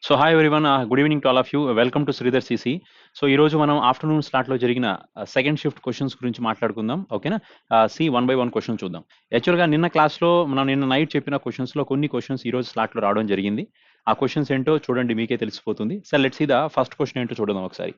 So hi everyone, good evening to all of you. Welcome to Sridhar CC. So ఈ రోజు మనం afternoon స్లాట్లో జరిగిన second shift questions గురించి మాట్లాడుకుందాం. ఓకేనా? వన్ బై వన్ క్వశ్చన్ చూద్దాం. యాక్చువల్గా నిన్న క్లాస్లో మనం నిన్న నైట్ చెప్పిన క్వశ్చన్స్లో కొన్ని క్వశ్చన్స్ ఈ రోజు స్లాట్లో రావడం జరిగింది. ఆ క్వశ్చన్స్ ఏంటో చూడండి, మీకే తెలిసిపోతుంది. Sir let's see the first question ఏంటో చూడదాం ఒకసారి.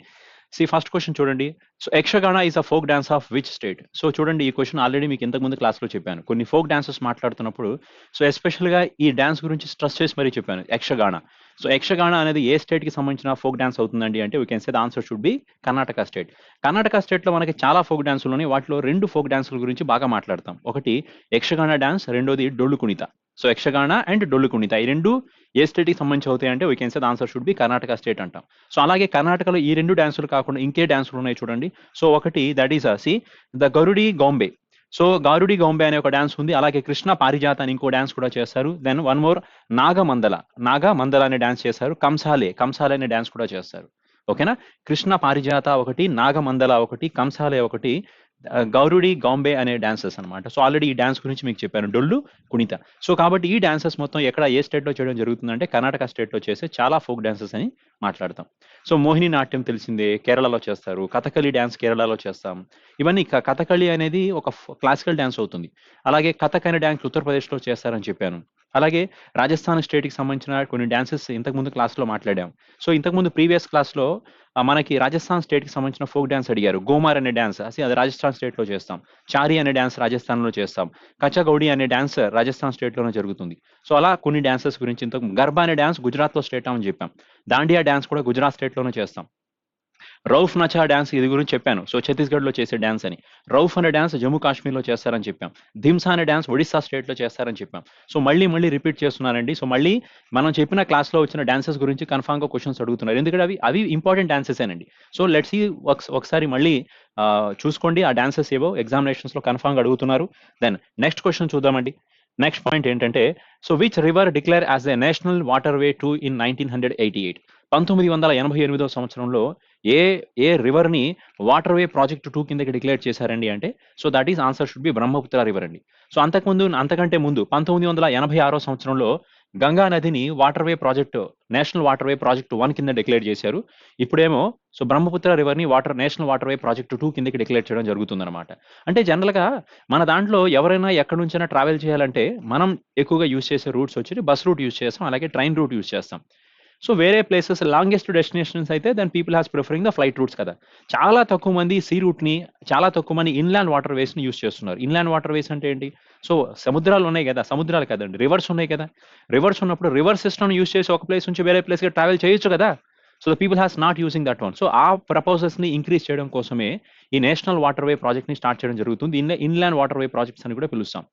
ఫస్ట్ క్వశ్చన్ చూడండి. So Yakshagana is a folk dance of which state? So చూడండి, ఈ క్వశ్చన్ ఆల్రెడీ మీకు ఇంతకుముందు క్లాస్లో చెప్పాను. కొన్ని ఫోక్ డాన్సెస్ మాట్లాడుతున్నప్పుడు సో ఎస్పెషల్గా ఈ డాన్స్ గురించి స్ట్రెస్ చేసి మరీ చెప్పాను, యక్షగాన. సో యక్షగాన అనేది ఏ స్టేట్ కి సంబంధించిన ఫోక్ డాన్స్ అవుతుందండి అంటే, we can say the answer should B Karnataka state. Karnataka state లో మనకి చాలా ఫోక్ డాన్సులు ఉన్నాయి. వాటిలో రెండు ఫోక్ డాన్సుల గురించి బాగా మాట్లాడతాం. ఒకటి యక్షగాన డాన్స్, రెండోది డొల్లు కుణిత. సో యక్షగాన అండ్ డొల్లు కుణిత ఈ రెండు ఏ స్టేట్ కి సంబంధించి అవుతాయి అంటే, we can say the answer should B Karnataka state అంటాం. సో అలాగే కర్ణాటకలో ఈ రెండు డాన్సులు కాకుండా ఇంకే డాన్సులు ఉన్నాయి చూడండి. సో ఒకటి that is the Garudi Gombe. So Garudi Gombe అనే ఒక డాన్స్ ఉంది. అలాగే కృష్ణ పారిజాత అని ఇంకో డాన్స్ కూడా చేస్తారు. దెన్ వన్ మోర్ నాగమందల అనే డాన్స్ చేస్తారు. కంసాలే అనే డాన్స్ కూడా చేస్తారు. ఓకేనా? కృష్ణ పారిజాత ఒకటి, నాగమందల ఒకటి, కంసాలే ఒకటి, గౌరుడి గాంబే అనే డాన్సెస్ అన్నమాట. సో ఆల్రెడీ ఈ డాన్స్ గురించి మీకు చెప్పాను, డొల్లు కుణిత. సో కాబట్టి ఈ డాన్సెస్ మొత్తం ఎక్కడ ఏ స్టేట్ లో చేయడం జరుగుతుందంటే, కర్ణాటక స్టేట్ లో చేసే చాలా ఫోక్ డాన్సెస్ అని మాట్లాడతాం. సో మోహిని నాట్యం తెలిసిందే, కేరళలో చేస్తారు. కథకళి డాన్స్ కేరళలో చేస్తాం. ఇవన్నీ కథకళి అనేది ఒక క్లాసికల్ డాన్స్ అవుతుంది. అలాగే కథక్ అనే డాన్స్ ఉత్తరప్రదేశ్లో చేస్తారని చెప్పాను. అలాగే రాజస్థాన్ స్టేట్ కి సంబంధించిన కొన్ని డాన్సెస్ ఇంతకుముందు క్లాస్లో మాట్లాడాం. సో ఇంతకుముందు ప్రీవియస్ క్లాస్లో మనకి రాజస్థాన్ స్టేట్ కి సంబంధించిన ఫోక్ డాన్స్ అడిగారు. గోమార్ అనే డాన్స్ అది రాజస్థాన్ స్టేట్ లో చేస్తాం. చారి అనే డాన్స్ రాజస్థాన్ లో చేస్తాం. కచగౌడి అనే డాన్స్ రాజస్థాన్ స్టేట్ లోనే జరుగుతుంది. సో అలా కొన్ని డాన్సెస్ గురించి గర్భా అనే డాన్స్ గుజరాత్ లో స్టేట్ అని చెప్పాం. దాండియా డాన్స్ కూడా గుజరాత్ స్టేట్ లోనే చేస్తాం. రౌఫ్ నచా డాన్స్ ఇది గురించి చెప్పాను. సో ఛత్తీస్గఢ్ లో చేసే డాన్స్ అని. రౌఫ్ అనే డాన్స్ జమ్మూ కాశ్మీర్ లో చేస్తారని చెప్పాం. ధిమ్సా అనే డాన్స్ ఒడిస్సా స్టేట్ లో చేస్తారని చెప్పాం. సో మళ్ళీ రిపీట్ చేస్తున్నానండి. సో మళ్ళీ మనం చెప్పిన క్లాస్ లో వచ్చిన డాన్సెస్ గురించి కన్ఫామ్ గా క్వశ్చన్స్ అడుగుతున్నారు, ఎందుకంటే అవి ఇంపార్టెంట్ డాన్సెస్ ఏనండి. సో లెట్స్ సీ ఒకసారి మళ్ళీ చూసుకోండి ఆ డాన్సెస్ ఏవో ఎగ్జామినేషన్స్ లో కన్ఫామ్ గా అడుగుతున్నారు. దెన్ నెక్స్ట్ క్వశ్చన్ చూద్దామండి. నెక్స్ట్ పాయింట్ ఏంటంటే, so which river declare as a national water way two in 1988? 1988 సంవత్సరంలో ఏ ఏ రివర్ ని వాటర్ వే ప్రాజెక్ట్ 2 కిందకి డిక్లేర్ చేశారండి అంటే, so that is answer should B Brahmaputra river అండి. సో అంతకంటే ముందు 1986 సంవత్సరంలో గంగా నదిని వాటర్ వే ప్రాజెక్ట్, నేషనల్ వాటర్ వే ప్రాజెక్ట్ 1 కింద డిక్లేర్ చేశారు. ఇప్పుడేమో సో బ్రహ్మపుత్ర రివర్ ని నేషనల్ వాటర్ వే ప్రాజెక్ట్ 2 కిందకి డిక్లేర్ చేయడం జరుగుతుందన్నమాట. అంటే జనరల్ గా మన దాంట్లో ఎవరైనా ఎక్కడి నుంచైనా ట్రావెల్ చేయాలంటే మనం ఎక్కువగా యూజ్ చేసే రూట్స్ వచ్చి బస్ రూట్ యూజ్ చేస్తాం, అలాగే ట్రైన్ రూట్ యూజ్ చేస్తాం. సో వేరే ప్లేసెస్ లాంగెస్ట్ డెస్టినేషన్స్ అయితే then people has preferring the flight routes కదా. చాలా తక్కువ మంది సీ రూట్ ని, చాలా తక్కువ మంది ఇన్లాండ్ వాటర్ వేస్ ని యూస్ చేస్తున్నారు. ఇన్లాండ్ వాటర్ వేస్ అంటే ఏంటి? సో సముద్రాలు ఉన్నాయి కదా, సముద్రాలు కదండి, రివర్స్ ఉన్నాయి కదా. రివర్స్ ఉన్నప్పుడు రివర్ సిస్టమ్ యూస్ చేసి ఒక ప్లేస్ నుంచి వేరే ప్లేస్ కి ట్రావెల్ చేయొచ్చు కదా. So the people has not using that one. So ఆ ప్రపోజల్స్ ని ఇంక్రీజ్ చేయడం కోసమే ఈ నేషనల్ వాటర్ వే ప్రాజెక్ట్ ని స్టార్ట్ చేయడం జరుగుతుంది. ఇన్లాండ్ వాటర్ వే ప్రాజెక్ట్స్ అని కూడా పిలుస్తాం.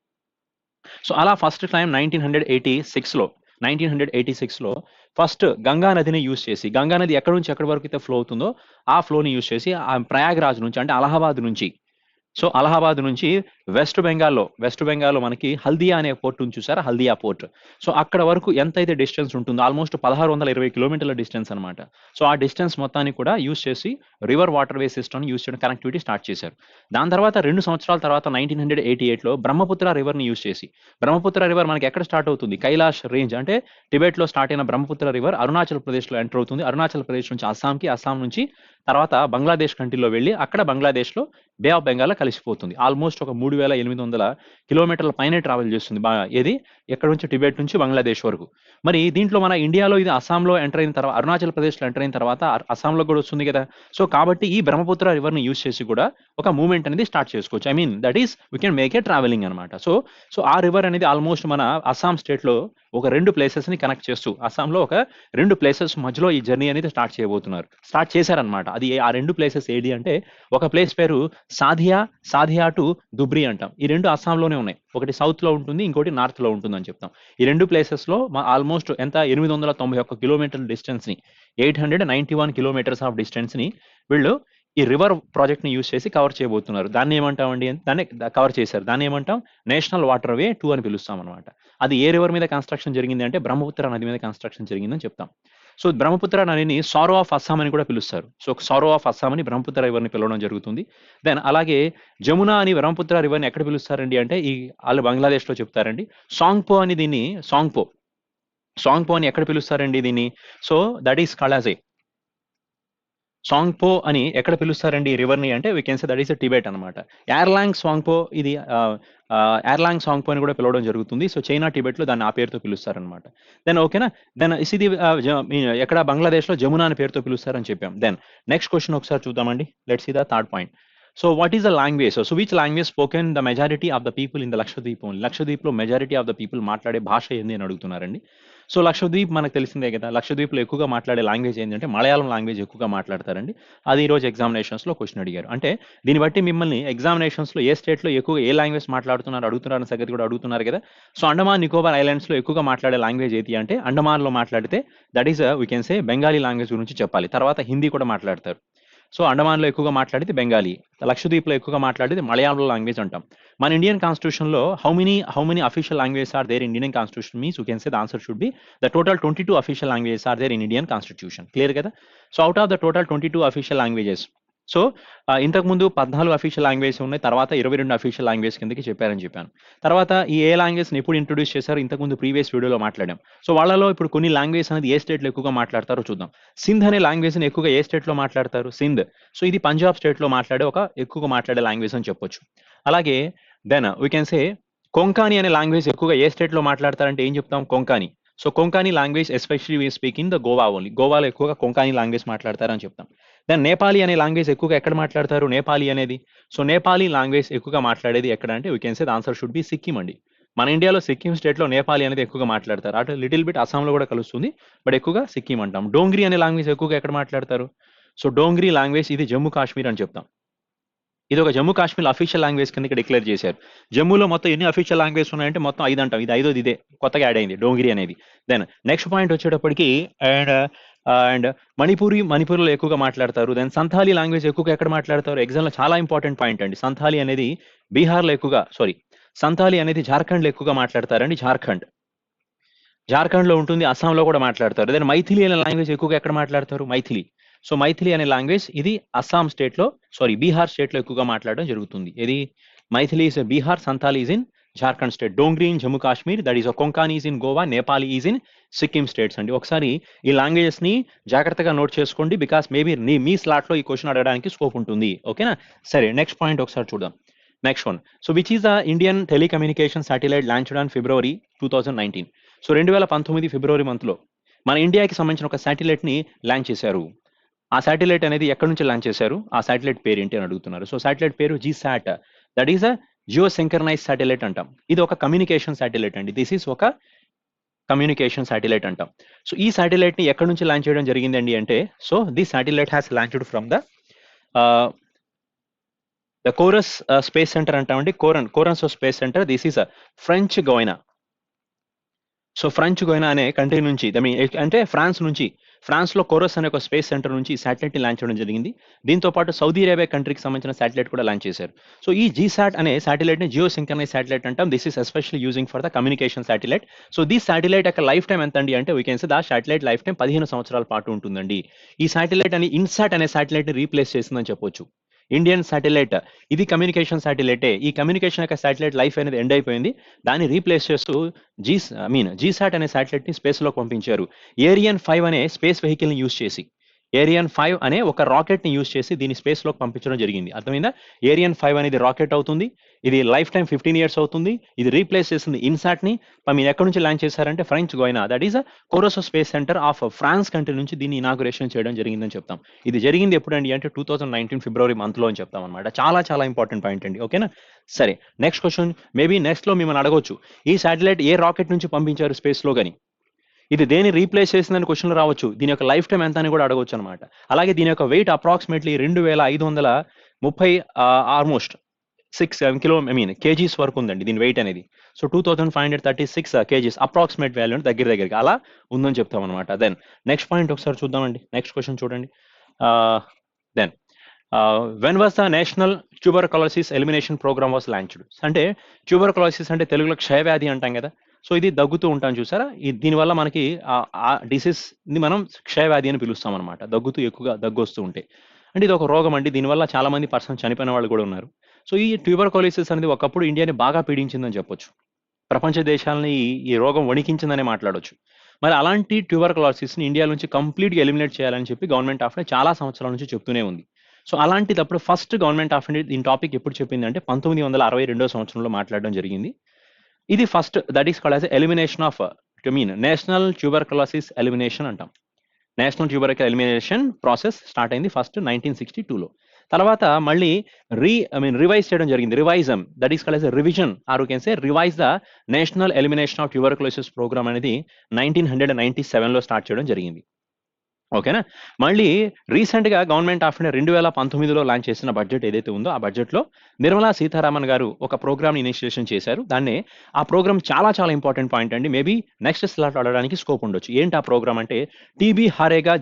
సో అలా ఫస్ట్ టైం 1986లో ఫస్ట్ గంగా నదిని యూజ్ చేసి, గంగా నది ఎక్కడి నుంచి ఎక్కడి వరకు అయితే ఫ్లో అవుతుందో ఆ ఫ్లోని యూజ్ చేసి, ఆ ప్రయాగ్రాజ్ నుంచి అంటే అలహాబాద్ నుంచి, సో అలహాబాద్ నుంచి వెస్ట్ బెంగాల్లో మనకి హల్దియా అనే పోర్ట్ ఉంది చూసారా, హల్దియా పోర్ట్. సో అక్కడ వరకు ఎంతైతే డిస్టెన్స్ ఉంటుందో ఆల్మోస్ట్ 1620 కిలోమీటర్ల డిస్టెన్స్ అనమాట. సో ఆ డిస్టెన్స్ మొత్తాన్ని కూడా యూజ్ చేసి రివర్ వాటర్ వే సిస్టమ్ యూజ్ చేయడం, కనెక్టివిటీ స్టార్ట్ చేశారు. దాని తర్వాత 2 సంవత్సరాల తర్వాత 1988లో బ్రహ్మపుత్ర రివర్ ని యూజ్ చేసి, బ్రహ్మపుత్ర రివర్ మనకి ఎక్కడ స్టార్ట్ అవుతుంది? కైలాష్ రేంజ్ అంటే టిబెట్ లో స్టార్ట్ అయిన బ్రహ్మపుత్ర రివర్ అరుణాచల్ ప్రదేశ్ లో ఎంటర్ అవుతుంది. అరుణాచల్ ప్రదేశ్ నుంచి అస్సాంకి, అస్సాం నుంచి తర్వాత బంగ్లాదేశ్ కంట్రీలో వెళ్ళి అక్కడ బంగ్లాదేశ్ లో బే ఆఫ్ బెంగాల్ కలిసిపోతుంది. ఆల్మోస్ట్ ఒక 3800 కిలోమీటర్ల పైనే ట్రావెల్ చేస్తుంది. ఏది ఎక్కడ నుంచి? టిబెట్ నుంచి బంగ్లాదేశ్ వరకు. మరి దీంట్లో మన ఇండియాలో ఇది అస్సాంలో ఎంటర్ అయిన తర్వాత, అరుణాచల్ ప్రదేశ్ లో ఎంటర్ అయిన తర్వాత అస్సాంలో కూడా వస్తుంది కదా. సో కాబట్టి ఈ బ్రహ్మపుత్ర రివర్ ని యూజ్ చేసి కూడా ఒక మూవ్మెంట్ అనేది స్టార్ట్ చేసుకోవచ్చు. I mean that is we can make a travelling అనమాట. సో ఆ రివర్ అనేది ఆల్మోస్ట్ మన అస్సాం స్టేట్ లో ఒక 2 ప్లేసెస్ ని కనెక్ట్ చేస్తూ, అస్సాంలో ఒక 2 ప్లేసెస్ మధ్యలో ఈ జర్నీ అనేది స్టార్ట్ చేశారనమాట. అది ఆ 2 ప్లేసెస్ ఏది అంటే, ఒక ప్లేస్ పేరు సాధియా టు దుబ్రి అంటాం. ఈ రెండు అస్సాంలోనే ఉన్నాయి. ఒకటి సౌత్ లో ఉంటుంది, ఇంకోటి నార్త్ లో ఉంటుంది అని చెప్తాం. ఈ 2 ప్లేసెస్ లో ఆల్మోస్ట్ ఎంత 891 కిలోమీటర్ల డిస్టెన్స్ ని, 891 కిలోమీటర్స్ ఆఫ్ డిస్టెన్స్ ని వీళ్ళు ఈ రివర్ ప్రాజెక్ట్ ని యూజ్ చేసి కవర్ చేయబోతున్నారు. దాన్ని ఏమంటామండి? దాన్ని కవర్ చేశారు. దాన్ని ఏమంటాం? నేషనల్ వాటర్ వే 2 అని పిలుస్తాం అనమాట. అది ఏ రివర్ మీద కన్స్ట్రక్షన్ జరిగింది అంటే, బ్రహ్మపుత్ర నది మీద కన్స్ట్రక్షన్ జరిగిందని చెప్తాం. సో బ్రహ్మపుత్ర నదిని సారో ఆఫ్ అస్సాం అని కూడా పిలుస్తారు. సో సారో ఆఫ్ అస్సాం అని బ్రహ్మపుత్ర రివర్ ని పిలవడం జరుగుతుంది. దెన్ అలాగే జమున అని బ్రహ్మపుత్ర రివర్ ని ఎక్కడ పిలుస్తారండి అంటే, వాళ్ళు బంగ్లాదేశ్ లో చెప్తారండి. సాంగ్పో అని దీన్ని, సాంగ్ పో అని ఎక్కడ పిలుస్తారండి దీన్ని? So that is called as A song పో అని ఎక్కడ పిలుస్తారండి ఈ రివర్ని అంటే we can say that is Tibet అనమాట. ఎర్లాంగ్ సాంగ్ పో ఇది ఎర్లాంగ్ సాంగ్ పో అని కూడా పిలవడం జరుగుతుంది. సో చైనా టిబెట్ లో దాన్ని ఆ పేరుతో పిలుస్తారనమాట. దెన్ ఓకేనా. దెన్ ఇది ఎక్కడ బంగ్లాదేశ్ లో జమునా అనే పేరుతో పిలుస్తారని చెప్పాం. దెన్ నెక్స్ట్ క్వశ్చన్ ఒకసారి చూద్దామండి. Let's see the third point. So what is the language? So which language spoken the majority of the people in the Lakshadweep only? Lakshadweep లో మెజారిటీ ఆఫ్ ద పీపుల్ మాట్లాడే భాష ఏంది అని అడుగుతున్నారండి. సో లక్షద్వీప్ మనకు తెలిసిందే కదా. లక్షద్వీప్లో ఎక్కువగా మాట్లాడే లాంగ్వేజ్ ఏంటంటే మలయాళం లాంగ్వేజ్ ఎక్కువగా మాట్లాడతారండి. అది ఈ రోజు ఎగ్జామినేషన్స్ లో క్వశ్చన్ అడిగారు. అంటే దీన్ని బట్టి మిమ్మల్ని ఎగ్జామినేషన్స్ లో ఏ స్టేట్ లో ఎక్కువగా ఏ లాంగ్వేజ్ అడుగుతున్నారు సంగతి కూడా అడుగుతున్నారు కదా. సో అండమాన్ నికోబార్ ఐలాండ్స్ లో ఎక్కువగా మాట్లాడే లాంగ్వేజ్ ఏది అంటే అండమాన్ లో మాట్లాడితే that is we can say Bengali language గురించి చెప్పాలి. తర్వాత హిందీ కూడా మాట్లాడతారు. సో అండమాన్లో ఎక్కువగా మాట్లాడితే బెంగాలీ, లక్షద్వీప్లో ఎక్కువగా మాట్లాడితే మలయాళం లాంగ్వేజ్ అంటాం. మన ఇండియన్ కాన్స్టిట్యూషన్ లో how many official languages are there in Indian constitution means you can say the answer should be the total 22 official languages are there in Indian constitution. Clear కదా. So out of the total 22 official languages, so ఇంతకుముందు 14 official language ఉన్నాయి, తర్వాత 22 official language కిందకి చెప్పారని చెప్పాను. తర్వాత ఈ ఏ లాంగ్వేజ్ని ఎప్పుడు ఇంట్రొడ్యూస్ చేశారు ఇంతకుముందు ప్రీవియస్ వీడియోలో మాట్లాడాం. సో వాళ్ళలో ఇప్పుడు కొన్ని లాంగ్వేజ్ అనేది ఏ స్టేట్లో ఎక్కువగా మాట్లాడతారో చూద్దాం. సింధ్ అనే లాంగ్వేజ్ని ఎక్కువగా ఏ స్టేట్లో మాట్లాడతారు? సింధ్. సో ఇది పంజాబ్ స్టేట్లో మాట్లాడే ఎక్కువగా మాట్లాడే లాంగ్వేజ్ అని చెప్పొచ్చు. అలాగే then we can say Konkani అనే లాంగ్వేజ్ ఎక్కువగా ఏ స్టేట్లో మాట్లాడతారంటే ఏం చెప్తాం? Konkani. So Konkani language especially we speak in the Goa only. గోవాలో ఎక్కువగా కొంకాని లాంగ్వేజ్ మాట్లాడతారని చెప్తాం. దెన్ నేపాలీ అనే లాంగ్వేజ్ ఎక్కువగా ఎక్కడ మాట్లాడతారు? నేపాలీ అనేది. సో నేపాలీ లాంగ్వేజ్ ఎక్కువగా మాట్లాడేది ఎక్కడ అంటే we can say the answer should be Sikkim అండి. మన ఇండియాలో సిక్కిం స్టేట్లో నేపాలీ అనేది ఎక్కువగా మాట్లాడతారు. అటు లిటిల్ బిట్ అస్సాంలో కూడా కలుస్తుంది, బట్ ఎక్కువగా సిక్కిం అంటాం. డోంగ్రీ అనే లాంగ్వేజ్ ఎక్కువగా ఎక్కడ మాట్లాడతారు? సో డోంగ్రీ లాంగ్వేజ్ ఇది జమ్మూ కాశ్మీర్ అని చెప్తాం. ఇది ఒక జమ్మూ కాశ్మీర్ అఫీషియల్ లాంగ్వేజ్ కింద డిక్లేర్ చేశారు. జమ్మూలో మొత్తం ఎన్ని అఫీషియల్ లాంగ్వేజ్ ఉన్నాయంటే మొత్తం 5 అంటాం. ఇది 5ది, ఇదే కొత్తగా యాడ్ అయింది డోంగ్రీ అనేది. దెన్ నెక్స్ట్ పాయింట్ వచ్చేటప్పటికి అండ్ మణిపూర్లో ఎక్కువగా మాట్లాడతారు. దెన్ సంథాలీ లాంగ్వేజ్ ఎక్కువగా ఎక్కడ మాట్లాడతారు? ఎగ్జామ్లో చాలా ఇంపార్టెంట్ పాయింట్ అండి. సంథాలీ అనేది బీహార్లో ఎక్కువగా, సంథాలీ అనేది జార్ఖండ్లో ఎక్కువగా మాట్లాడతారండి. జార్ఖండ్లో ఉంటుంది, అస్సాంలో కూడా మాట్లాడతారు. దెన్ మైథిలి అనే లాంగ్వేజ్ ఎక్కువగా ఎక్కడ మాట్లాడతారు? మైథిలి. సో మైథిలి అనే లాంగ్వేజ్ ఇది అస్సాం స్టేట్లో, బీహార్ స్టేట్లో ఎక్కువగా మాట్లాడడం జరుగుతుంది. ఇది Maithili is Bihar, Santali is in Jharkhand state, Dogri in Jammu Kashmir, that is Konkani is in Goa, Nepali is in Sikkim states అండి. ఒకసారి ఈ లాంగ్వేజెస్ ని జాగ్రత్తగా నోట్ చేసుకోండి, బికాస్ మేబీ మీ స్లాట్ లో ఈ క్వశ్చన్ అడగడానికి స్కోప్ ఉంటుంది. ఓకేనా. సరే నెక్స్ట్ పాయింట్ ఒకసారి చూద్దాం. Next one. So which is the Indian telecommunication satellite launched on February 2019? So 2019 February month లో మన ఇండియాకి సంబంధించిన ఒక శాటిలైట్ ని లాంచ్ చేశారు. ఆ శాటిలైట్ అనేది ఎక్కడి నుంచి లాంచ్ చేశారు? ఆ శాటిలైట్ పేరు ఏంటి అని అడుగుతున్నారు. సో శాటిలైట్ పేరు GSAT, that is a geo synchronise satellite అంటాం. ఇది ఒక కమ్యూనికేషన్ శాటిలైట్ అండి. దిస్ ఈస్ ఒక కమ్యూనికేషన్ శాటిలైట్ అంటాం. సో ఈ శాటిలైట్ ని ఎక్కడి నుంచి లాంచ్ చేయడం జరిగిందండి అంటే, so this satellite has launched from the Kourou space centre అంటామండి. Kourou space centre. This is French Guiana. So French Guiana అనే కంట్రీ నుంచి, అంటే ఫ్రాన్స్ లో కోరస్ అనే ఒక స్పేస్ సెంటర్ నుంచి శాటిలైట్ ని లాంచ్ చేయడం జరిగింది. దీంతో పాటు సౌదీ అరేబియా కంట్రీకి సంబంధించిన శాటిలైట్ కూడా లాంచ్ చేశారు. సో ఈ జీసాట్ అనే శాటిలైట్ ని జియో సింక్రనైజ్ శాటిలైట్ అంటాం. This is especially using for the communication satellite. So this satellite యొక్క లైఫ్ టైం ఎంత అండి అంటే we can say the satellite life time 15 సంవత్సరాల పాటు ఉంటుందండి. ఈ శాటిలైట్ అని ఇన్సాట్ అనే శాటిలైట్ ని రీప్లేస్ చేసిందని చెప్పొచ్చు. ఇండియన్ శాటిలైట్ ఇది కమ్యూనికేషన్ శాటిలైటే. ఈ కమ్యూనికేషన్ యొక్క శాటిలైట్ లైఫ్ అనేది ఎండ్ అయిపోయింది. దాన్ని రీప్లేస్ చేస్తూ జీసాట్ అనే శాటిలైట్ ని స్పేస్ లో పంపించారు. ఏరియన్ 5 అనే స్పేస్ వెహికల్ ని యూజ్ చేసి, ఏరియన్ 5 అనే ఒక రాకెట్ ని యూజ్ చేసి దీన్ని స్పేస్ లోకి పంపించడం జరిగింది. అర్థమైందా? ఏరియన్ 5 అనేది రాకెట్ అవుతుంది. ఇది లైఫ్ టైం 15 ఇయర్స్ అవుతుంది. ఇది రీప్లేస్ చేసింది ఇన్సాట్ ని. మీరు ఎక్కడి నుంచి లాంచ్ చేశారంటే French Guiana, that is Kourou space centre of France country నుంచి దీన్ని ఇనాగురేషన్ చేయడం జరిగిందని చెప్తాం. ఇది జరిగింది ఎప్పుడండి అంటే 2019 ఫిబ్రవరి మంత్ లో అని చెప్తాం అనమాట. చాలా చాలా ఇంపార్టెంట్ పాయింట్ అండి. ఓకేనా. సరే నెక్స్ట్ క్వశ్చన్. మేబీ నెక్స్ట్ లో మిమ్మల్ని అడగొచ్చు, ఈ శాటిలైట్ ఏ రాకెట్ నుంచి పంపించారు స్పేస్ లో గాని, ఇది దేని రీప్లేస్ చేసిందని క్వశ్చన్ రావచ్చు. దీని యొక్క లైఫ్ టైం ఎంత అని కూడా అడగవచ్చు అనమాట. అలాగే దీని యొక్క వెయిట్ అప్రాక్సిమేట్లీ 2530 ఆల్మోస్ట్ 6-7 కేజీస్ వరకు ఉందండి దీని వెయిట్ అనేది. సో 2536 కేజీస్ అప్రాక్సిమేట్ వాల్యూ దగ్గరగా అలా ఉందని చెప్తాం అనమాట. దెన్ నెక్స్ట్ పాయింట్ ఒకసారి చూద్దామండి. నెక్స్ట్ క్వశ్చన్ చూడండి. Then when was the national tuberculosis elimination programme was launched? అంటే ట్యూబర్కులోసిస్ అంటే తెలుగులో క్షయవ్యాధి అంటాం కదా. సో ఇది దగ్గుతూ ఉంటాం చూసారా, దీనివల్ల మనకి ఆ డిసీజ్ ని మనం క్షయవ్యాధి అని పిలుస్తాం అనమాట. ఎక్కువగా దగ్గు వస్తూ ఉంటే, అంటే ఇది ఒక రోగం అండి. దీనివల్ల చాలా మంది పర్సన్ చనిపోయిన వాళ్ళు కూడా ఉన్నారు. సో ఈ ట్యూబర్కులోసిస్ అనేది ఒకప్పుడు ఇండియాని బాగా పీడించిందని చెప్పొచ్చు. ప్రపంచ దేశాలని ఈ రోగం వణికించిందనే మాట్లాడొచ్చు. మరి అలాంటి ట్యూబర్కులోసిస్ని ఇండియా నుంచి కంప్లీట్గా ఎలిమినేట్ చేయాలని చెప్పి గవర్నమెంట్ ఆఫ్ ఇండియా చాలా సంవత్సరాల నుంచి చెప్తూనే ఉంది. సో అలాంటిదప్పుడు ఫస్ట్ గవర్నమెంట్ ఆఫ్ ఇండియా దీని టాపిక్ ఎప్పుడు చెప్పిందంటే 1962 సంవత్సరంలో మాట్లాడడం జరిగింది. ఇది first that is called as elimination of national tuberculosis elimination అంటాం. National tuberculosis elimination process start అయింది ఫస్ట్ 1962లో. తర్వాత మళ్ళీ రివైజ్ చేయడం జరిగింది. రివైజం that is called as revision or you can say revise the national elimination of tuberculosis programme అనేది 1997లో స్టార్ట్ చేయడం జరిగింది. ఓకేనా. మళ్ళీ రీసెంట్గా గవర్నమెంట్ ఆఫ్ ఇండియా 2019లో లాంచ్ చేసిన బడ్జెట్ ఏదైతే ఉందో ఆ బడ్జెట్లో నిర్మలా సీతారామన్ గారు ఒక ప్రోగ్రామ్ని ఇనిషియేషన్ చేశారు. దాన్నే ఆ ప్రోగ్రామ్ చాలా చాలా ఇంపార్టెంట్ పాయింట్ అండి. మేబీ నెక్స్ట్ స్లాట్ అడగడానికి స్కోప్ ఉండొచ్చు. ఏంటి ఆ ప్రోగ్రామ్ అంటే టీబీ హారేగా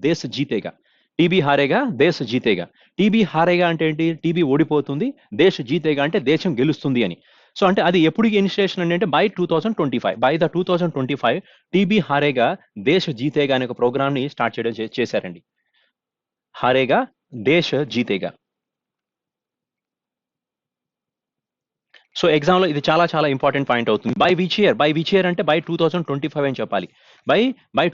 దేశ్ జీతేగా. టీబీ హారేగా దేశ్ జీతేగా. టీబీ హారేగా అంటే ఏంటి? టీబీ ఓడిపోతుంది, దేశ్ జీతేగా అంటే దేశం గెలుస్తుంది అని. సో అంటే అది ఎప్పుడు ఇనిషియేషన్ అంటే బై 2025 బై ద 2025 టీబీ హారేగా దేశ్ జీతేగా అనే ఒక ప్రోగ్రామ్ ని స్టార్ట్ చేయడం చేశారండి. హారేగా దేశ్ జీతేగా. సో ఎగ్జామ్లో ఇది చాలా చాలా ఇంపార్టెంట్ పాయింట్ అవుతుంది. బై విచ్ ఇయర్ అంటే బై 2025 అని చెప్పాలి. By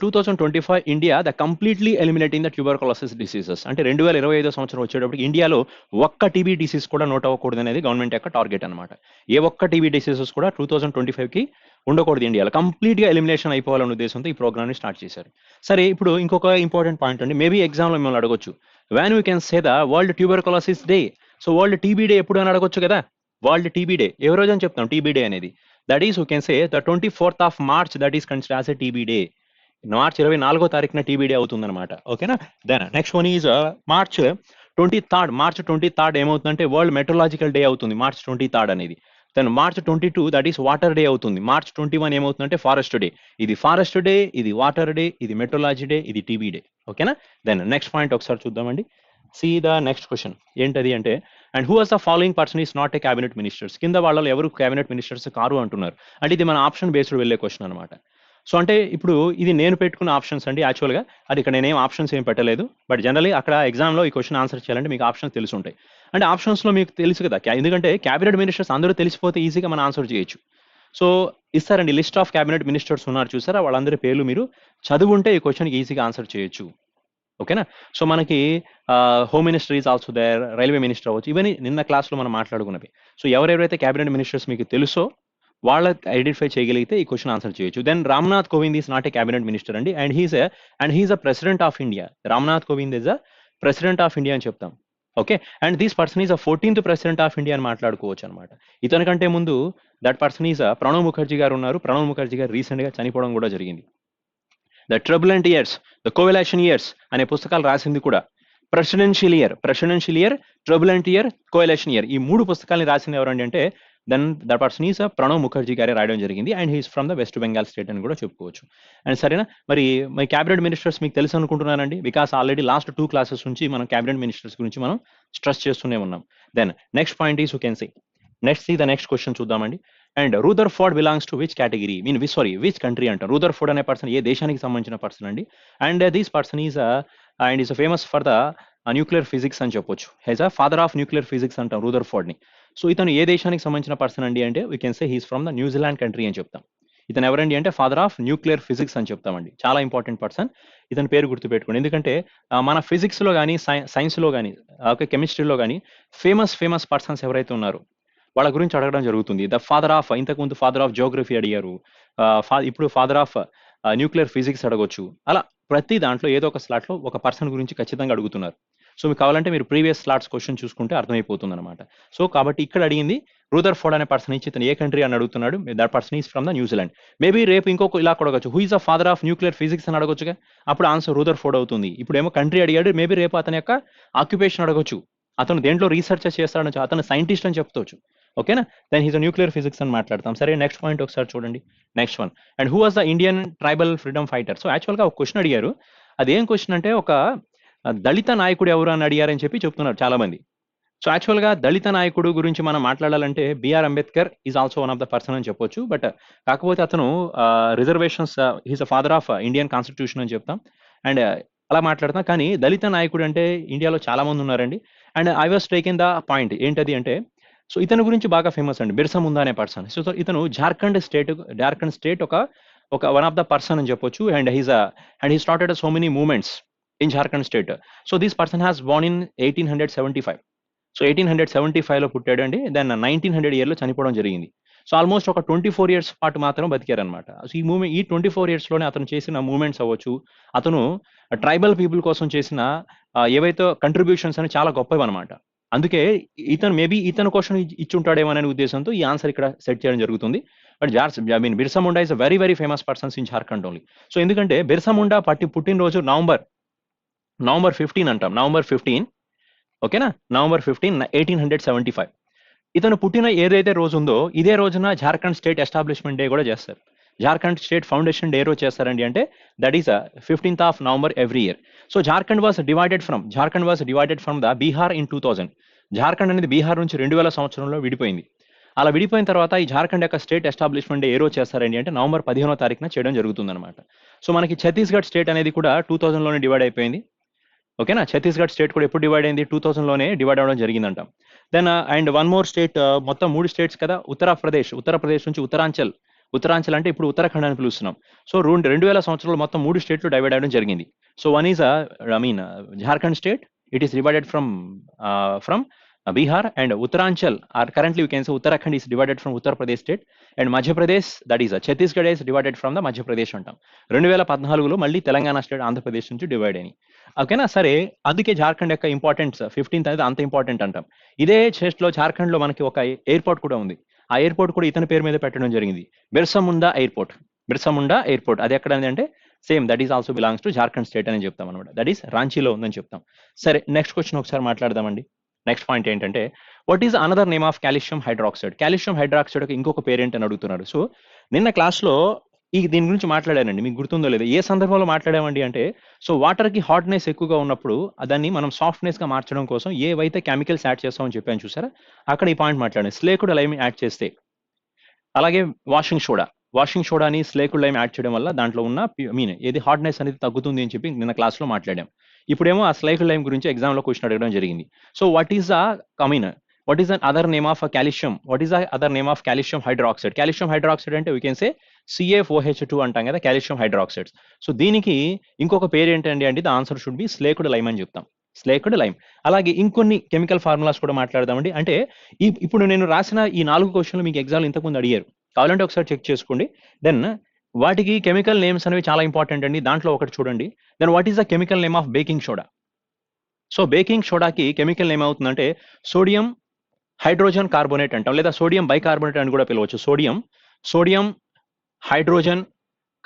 2025 India the completely eliminating the tuberculosis diseases. అంటే 2025 సంవత్సరం వచ్చేటప్పటికి ఇండియాలో ఒక్క టీబీ డిసీజ్ కూడా నోట్ అవ్వకూడదు అనేది గవర్నమెంట్ యొక్క టార్గెట్ అనమాట. ఏ ఒక్క టీబీ డిసీజెస్ కూడా 2025కి ఉండకూడదు ఇండియాలో. కంప్లీట్గా ఎలిమినేషన్ అయిపోవాలనే ఉద్దేశంతో ఈ ప్రోగ్రామ్ని స్టార్ట్ చేశారు. సరే, ఇప్పుడు ఇంకొక ఇంపార్టెంట్ పాయింట్ అండి. మేబీ ఎగ్జామ్లో మిమ్మల్ని అడగొచ్చు, when we can say the world tuberculosis day. So world TB day ఎప్పుడు అని అడగొచ్చు కదా. వరల్డ్ టీబీ డే ఏ రోజు అని చెప్తాం టీబీ డే అనేది. That is you can say the 24th of March that is considered as a TB day. March 24వ తారీఖున టీబీ డే అవుతుందన్నమాట. ఓకేనా. Then next one is March 23rd ఏమవుతుందంటే వరల్డ్ మెట్రలాజికల్ డే అవుతుంది మార్చ్ 23rd అనేది. Then March 22 that is water day అవుతుంది. March 21 ఏమవుతుందంటే forest day. ఇది ఫారెస్ట్ డే, ఇది వాటర్ డే, ఇది మెట్రలాజీ డే, ఇది టీబీ డే. ఓకేనా. దెన్ నెక్స్ట్ పాయింట్ ఒకసారి చూద్దామండి. సి ద నెక్స్ట్ క్వశ్చన్ ఏంటది అంటే, and who was the following person is not a cabinet ministers. కింద వాళ్ళలో ఎవరు క్యాబినెట్ మినిస్టర్స్ కారు అంటున్నారు. అంటే ఇది మన ఆప్షన్ బేస్డ్ వెళ్ళే క్వశ్చన్ అనమాట. సో అంటే ఇప్పుడు ఇది నేను పెట్టుకున్న ఆప్షన్స్ అండి. యాక్చువల్గా అది ఇక్కడ నేనేం ఆప్షన్స్ ఏం పెట్టలేదు. బట్ జనరలీ అక్కడ ఎగ్జామ్లో ఈ క్వశ్చన్ ఆన్సర్ చేయాలంటే మీకు ఆప్షన్స్ తెలిసి ఉంటాయి. అంటే ఆప్షన్స్లో మీకు తెలుసు కదా, ఎందుకంటే క్యాబినెట్ మినిస్టర్స్ అందరూ తెలిసిపోతే ఈజీగా మనం ఆన్సర్ చేయొచ్చు. సో ఇస్తారండి లిస్ట్ ఆఫ్ క్యాబినెట్ మినిస్టర్స్ ఉన్నారు చూసారా, వాళ్ళందరి పేర్లు మీరు చదువుంటే ఈ క్వశ్చన్కి ఈజీగా ఆన్సర్ చేయొచ్చు. ఓకేనా. సో మనకి home minister is also there, railway minister అవ్వచ్చు. ఇవన్నీ నిన్న క్లాస్లో మనం మాట్లాడుకున్నవి. సో ఎవరెవరైతే క్యాబినెట్ మినిస్టర్స్ మీకు తెలుసో వాళ్ళకి ఐడెంటిఫై చేయగలిగితే ఈ క్వశ్చన్ ఆన్సర్ చేయొచ్చు. Then Ramnath Kovind is not a cabinet minister అండి, and he's a president of India. Ramnath Kovind is a president of India అని చెప్తాం. Okay. And this person is a 14th president of India అని మాట్లాడుకోవచ్చు అనమాట. ఇతని కంటే ముందు that person is Pranab Mukherjee గారు ఉన్నారు. ప్రణబ్ ముఖర్జీ గారు రీసెంట్గా చనిపోవడం కూడా జరిగింది. The turbulent years, the coalition years అనే పుస్తకాలు రాసింది కూడా presidential year, turbulent year, coalition year, ఈ 3 పుస్తకాలని రాసింది ఎవరండి అంటే then the person is Pranab Mukherjee గారే రాయడం జరిగింది. And he's from the West Bengal state అని కూడా చెప్పుకోవచ్చు. అండ్ సరేనా, మరి మై క్యాబినెట్ మినిస్టర్స్ మీకు తెలుసు అనుకుంటున్నానండి. బికాస్ ఆల్రెడీ లాస్ట్ 2 క్లాసెస్ నుంచి మనం క్యాబినెట్ మినిస్టర్స్ గురించి మనం స్ట్రెస్ చేస్తూనే ఉన్నాం. Then next point is you can see the next question చూద్దామండి. And Rutherford belongs to which category, which country అంటారు. రూదర్ఫోర్డ్ అనే పర్సన్ ఏ దేశానికి సంబంధించిన పర్సన్ అండి. And this person is famous for the nuclear physics అని చెప్పొచ్చు. He's a father of nuclear physics అంటాం రూదర్ఫోర్డ్ ని. సో ఇతను ఏ దేశానికి సంబంధించిన పర్సన్ అండి అంటే we can say he's from the New Zealand country అని చెప్తాం. ఇతను ఎవరండి అంటే ఫాదర్ ఆఫ్ న్యూక్లియర్ ఫిజిక్స్ అని చెప్తామండి. చాలా ఇంపార్టెంట్ పర్సన్. ఇతని పేరు గుర్తుపెట్టుకోండి. ఎందుకంటే మన ఫిజిక్స్లో కానీ సైన్స్లో కానీ ఓకే కెమిస్ట్రీలో కానీ ఫేమస్ పర్సన్స్ ఎవరైతే ఉన్నారో వాళ్ళ గురించి అడగడం జరుగుతుంది. ద ఫాదర్ ఆఫ్, ఇంతకుముందు ఫాదర్ ఆఫ్ జియోగ్రఫీ అడిగారు, ఇప్పుడు ఫాదర్ ఆఫ్ న్యూక్లియర్ ఫిజిక్స్ అడగొచ్చు. అలా ప్రతి దాంట్లో ఏదో ఒక స్లాట్లో ఒక పర్సన్ గురించి ఖచ్చితంగా అడుగుతున్నారు. సో మీకు కావాలంటే మీరు ప్రీవియస్ స్లాట్స్ క్వశ్చన్ చూసుకుంటే అర్థమైపోతుంది అనమాట. సో కాబట్టి ఇక్కడ అడిగింది రూదర్ఫోర్డ్ అనే పర్సన్ ఇచ్చి ఇతను ఏ కంట్రీ అని అడుగుతున్నాడు. That person is from the New Zealand. Maybe రేపు ఇంకొక ఇలా అడగచ్చు, who is the father of nuclear physics అని అడగొచ్చుగా, అప్పుడు ఆన్సర్ రూదర్ఫోర్డ్ అవుతుంది. ఇప్పుడు ఏమో కంట్రీ అడిగాడు, మేబీ రేపు అతని యొక్క ఆక్యుపేషన్ అడగొచ్చు, అతను దేంట్లో రీసెర్చ్ చేస్తాడని, అతను సైంటిస్ట్ అని చెప్తవచ్చు. ఓకేనా. దెన్ హీస్ న్యూక్లియర్ ఫిజిక్స్ అని మాట్లాడతాం. సరే, నెక్స్ట్ పాయింట్ ఒకసారి చూడండి. Next one, and who was the Indian tribal freedom fighter. So యాక్చువల్గా ఒక క్వశ్చన్ అడిగారు. అదేం క్వశ్చన్ అంటే ఒక దళిత నాయకుడు ఎవరు అని అడిగారని చెప్పి చెప్తున్నారు చాలా మంది. సో యాక్చువల్గా దళిత నాయకుడు గురించి మనం మాట్లాడాలంటే B R Ambedkar is also one of the person అని చెప్పొచ్చు. బట్ కాకపోతే అతను reservations, he's a father of Indian constitution అని చెప్తాం. అండ్ అలా మాట్లాడతాం. కానీ దళిత నాయకుడు అంటే ఇండియాలో చాలా మంది ఉన్నారండి. And I was taking the point ఏంటది అంటే, సో ఇతని గురించి బాగా ఫేమస్ అండి బిర్సా ముందా అనే పర్సన్. సో ఇతను జార్ఖండ్ స్టేట్ ఒక ఒక వన్ ఆఫ్ ద పర్సన్ అని చెప్పొచ్చు. And he started so many movements in Jharkhand state. So this person has born in 1875. So 1875లో పుట్టాడు అండి. దెన్ 1900 ఇయర్లో చనిపోవడం జరిగింది. సో ఆల్మోస్ట్ ఒక 24 ఇయర్స్ పాటు మాత్రం బతికారనమాట. సో ఈ 24 ఇయర్స్లోనే అతను చేసిన మూవ్మెంట్స్ అవ్వచ్చు, అతను ట్రైబల్ పీపుల్ కోసం చేసిన ఏవైతే కంట్రిబ్యూషన్స్ అని చాలా గొప్పవి అనమాట. అందుకే ఇతను క్వశ్చన్ ఇచ్చుంటాడేమో అనే ఉద్దేశంతో ఈ ఆన్సర్ ఇక్కడ సెట్ చేయడం జరుగుతుంది. But Birsa Munda is a very very famous persons in Jharkhand only. So ఎందుకంటే బిర్సా ముండా పుట్టినరోజు నవంబర్ 15 అంటాం. నవంబర్ 15, ఓకేనా, నవంబర్ 15, 1875. ఇతను పుట్టిన ఏదైతే రోజు ఉందో ఇదే రోజున జార్ఖండ్ స్టేట్ ఎస్టాబ్లిష్మెంట్ డే కూడా చేస్తారు. జార్ఖండ్ స్టేట్ ఫౌండేషన్ డే రోజు చేస్తారండి. అంటే that is 15th of November every year. So Jharkhand was divided from the Bihar in 2000. Jharkhand అనేది బీహార్ నుంచి 2000 సంవత్సరంలో విడిపోయింది. అలా విడిపోయిన తర్వాత ఈ జార్ఖండ్ యొక్క స్టేట్ ఎస్టాబ్లిష్మెంట్ డే ఏ రోజు చేస్తారండి అంటే నవంబర్ 15వ తారీఖున చేయడం జరుగుతుంది అనమాట. సో మనకి ఛత్తీస్గఢ్ స్టేట్ అనేది కూడా 2000లోనే డివైడ్ అయిపోయింది. ఓకేనా, ఛత్తీస్గఢ్ స్టేట్ కూడా ఎప్పుడు డివైడ్ అయింది? 2000లోనే డివైడ్ అవ్వడం జరిగిందంట. Then and one more state, మొత్తం 3 స్టేట్స్ కదా. ఉత్తరప్రదేశ్ నుంచి ఉత్తరాంచల్ అంటే ఇప్పుడు ఉత్తరాఖండ్ అని పిలుస్తున్నాం. సో 2000 సంవత్సరాలు మొత్తం 3 స్టేట్లు డివైడ్ అవ్వడం జరిగింది. So one is Jharkhand state. It is divided from Bihar, and Uttaranchal, or currently we can say Uttarakhand is divided from Uttar Pradesh state, and Madhya Pradesh, that is Chhattisgarh, is divided from the Madhya Pradesh అంటాం. 2014లో మళ్ళీ Telangana state Andhra Pradesh నుంచి divide అయినాయి. ఓకేనా, సరే, అందుకే జార్ఖండ్ యొక్క importance 15th అనేది అంత ఇంపార్టెంట్ అంటాం. ఇదే స్టేట్లో జార్ఖండ్లో మనకి ఒక ఎయిర్పోర్ట్ కూడా ఉంది. ఆ ఎయిర్పోర్ట్ కూడా ఇతని పేరు మీద పెట్టడం జరిగింది, బిర్సా ముండా ఎయిర్పోర్ట్. అది ఎక్కడ అంటే same that is also belongs to Jharkhand state అని చెప్తాం అనమాట. దట్ ఈస్ రాంచీలో ఉందని చెప్తాం. సరే, నెక్స్ట్ క్వశ్చన్ ఒకసారి మాట్లాడదామండి. నెక్స్ట్ పాయింట్ ఏంటంటే, what is another name of calcium hydroxide? Calcium hydroxide ఇంకొక పేరేంటి అని అడుగుతున్నారు. సో నిన్న క్లాస్లో దీని గురించి మాట్లాడానండి, మీకు గుర్తుందో లేదో. ఏ సందర్భంలో మాట్లాడామండి అంటే, సో వాటర్కి హాట్నెస్ ఎక్కువగా ఉన్నప్పుడు దాన్ని మనం సాఫ్ట్నెస్గా మార్చడం కోసం ఏవైతే కెమికల్స్ యాడ్ చేస్తామని చెప్పాను చూసారా, అక్కడ ఈ పాయింట్ మాట్లాడాను. స్లేకుడ్ లైమ్ యాడ్ చేస్తే, అలాగే వాషింగ్ సోడాని స్లేకుడ్ లైమ్ యాడ్ చేయడం వల్ల దాంట్లో ఉన్న ఏది హార్డ్నెస్ అనేది తగ్గుతుంది అని చెప్పి నిన్న క్లాస్లో మాట్లాడాం. ఇప్పుడేమో ఆ స్లేకుడ్ లైమ్ గురించి ఎగ్జామ్లో క్వశ్చన్ అడగడం జరిగింది. So what is the other name of calcium? What is the other name of calcium hydroxide? Calcium hydroxide అంటే వీ కెన్ సే CaOH2 అంటాం కదా, కాల్షియం హైడ్రాక్సైడ్స్. సో దీనికి ఇంకొక పేరు ఏంటండి అంటే the answer should be slaked lime అని చెప్తాం. Slaked lime. అలాగే ఇంకొన్ని కెమికల్ ఫార్ములాస్ కూడా మాట్లాడదామండి. అంటే ఇప్పుడు నేను రాసిన ఈ 4 క్వశ్చన్లు మీకు ఎగ్జామ్లో ఇంతకుముందు అడిగారు, కావాలంటే ఒకసారి చెక్ చేసుకోండి. దెన్ వాటికి కెమికల్ నేమ్స్ అనేవి చాలా ఇంపార్టెంట్ అండి. దాంట్లో ఒకటి చూడండి. Then what is the chemical name of baking soda? So baking సోడాకి కెమికల్ నేమ్ అవుతుందంటే సోడియం హైడ్రోజన్ కార్బోనేట్ అంటాం, లేదా సోడియం బైకార్బోనేట్ అని కూడా పిలవచ్చు. సోడియం హైడ్రోజన్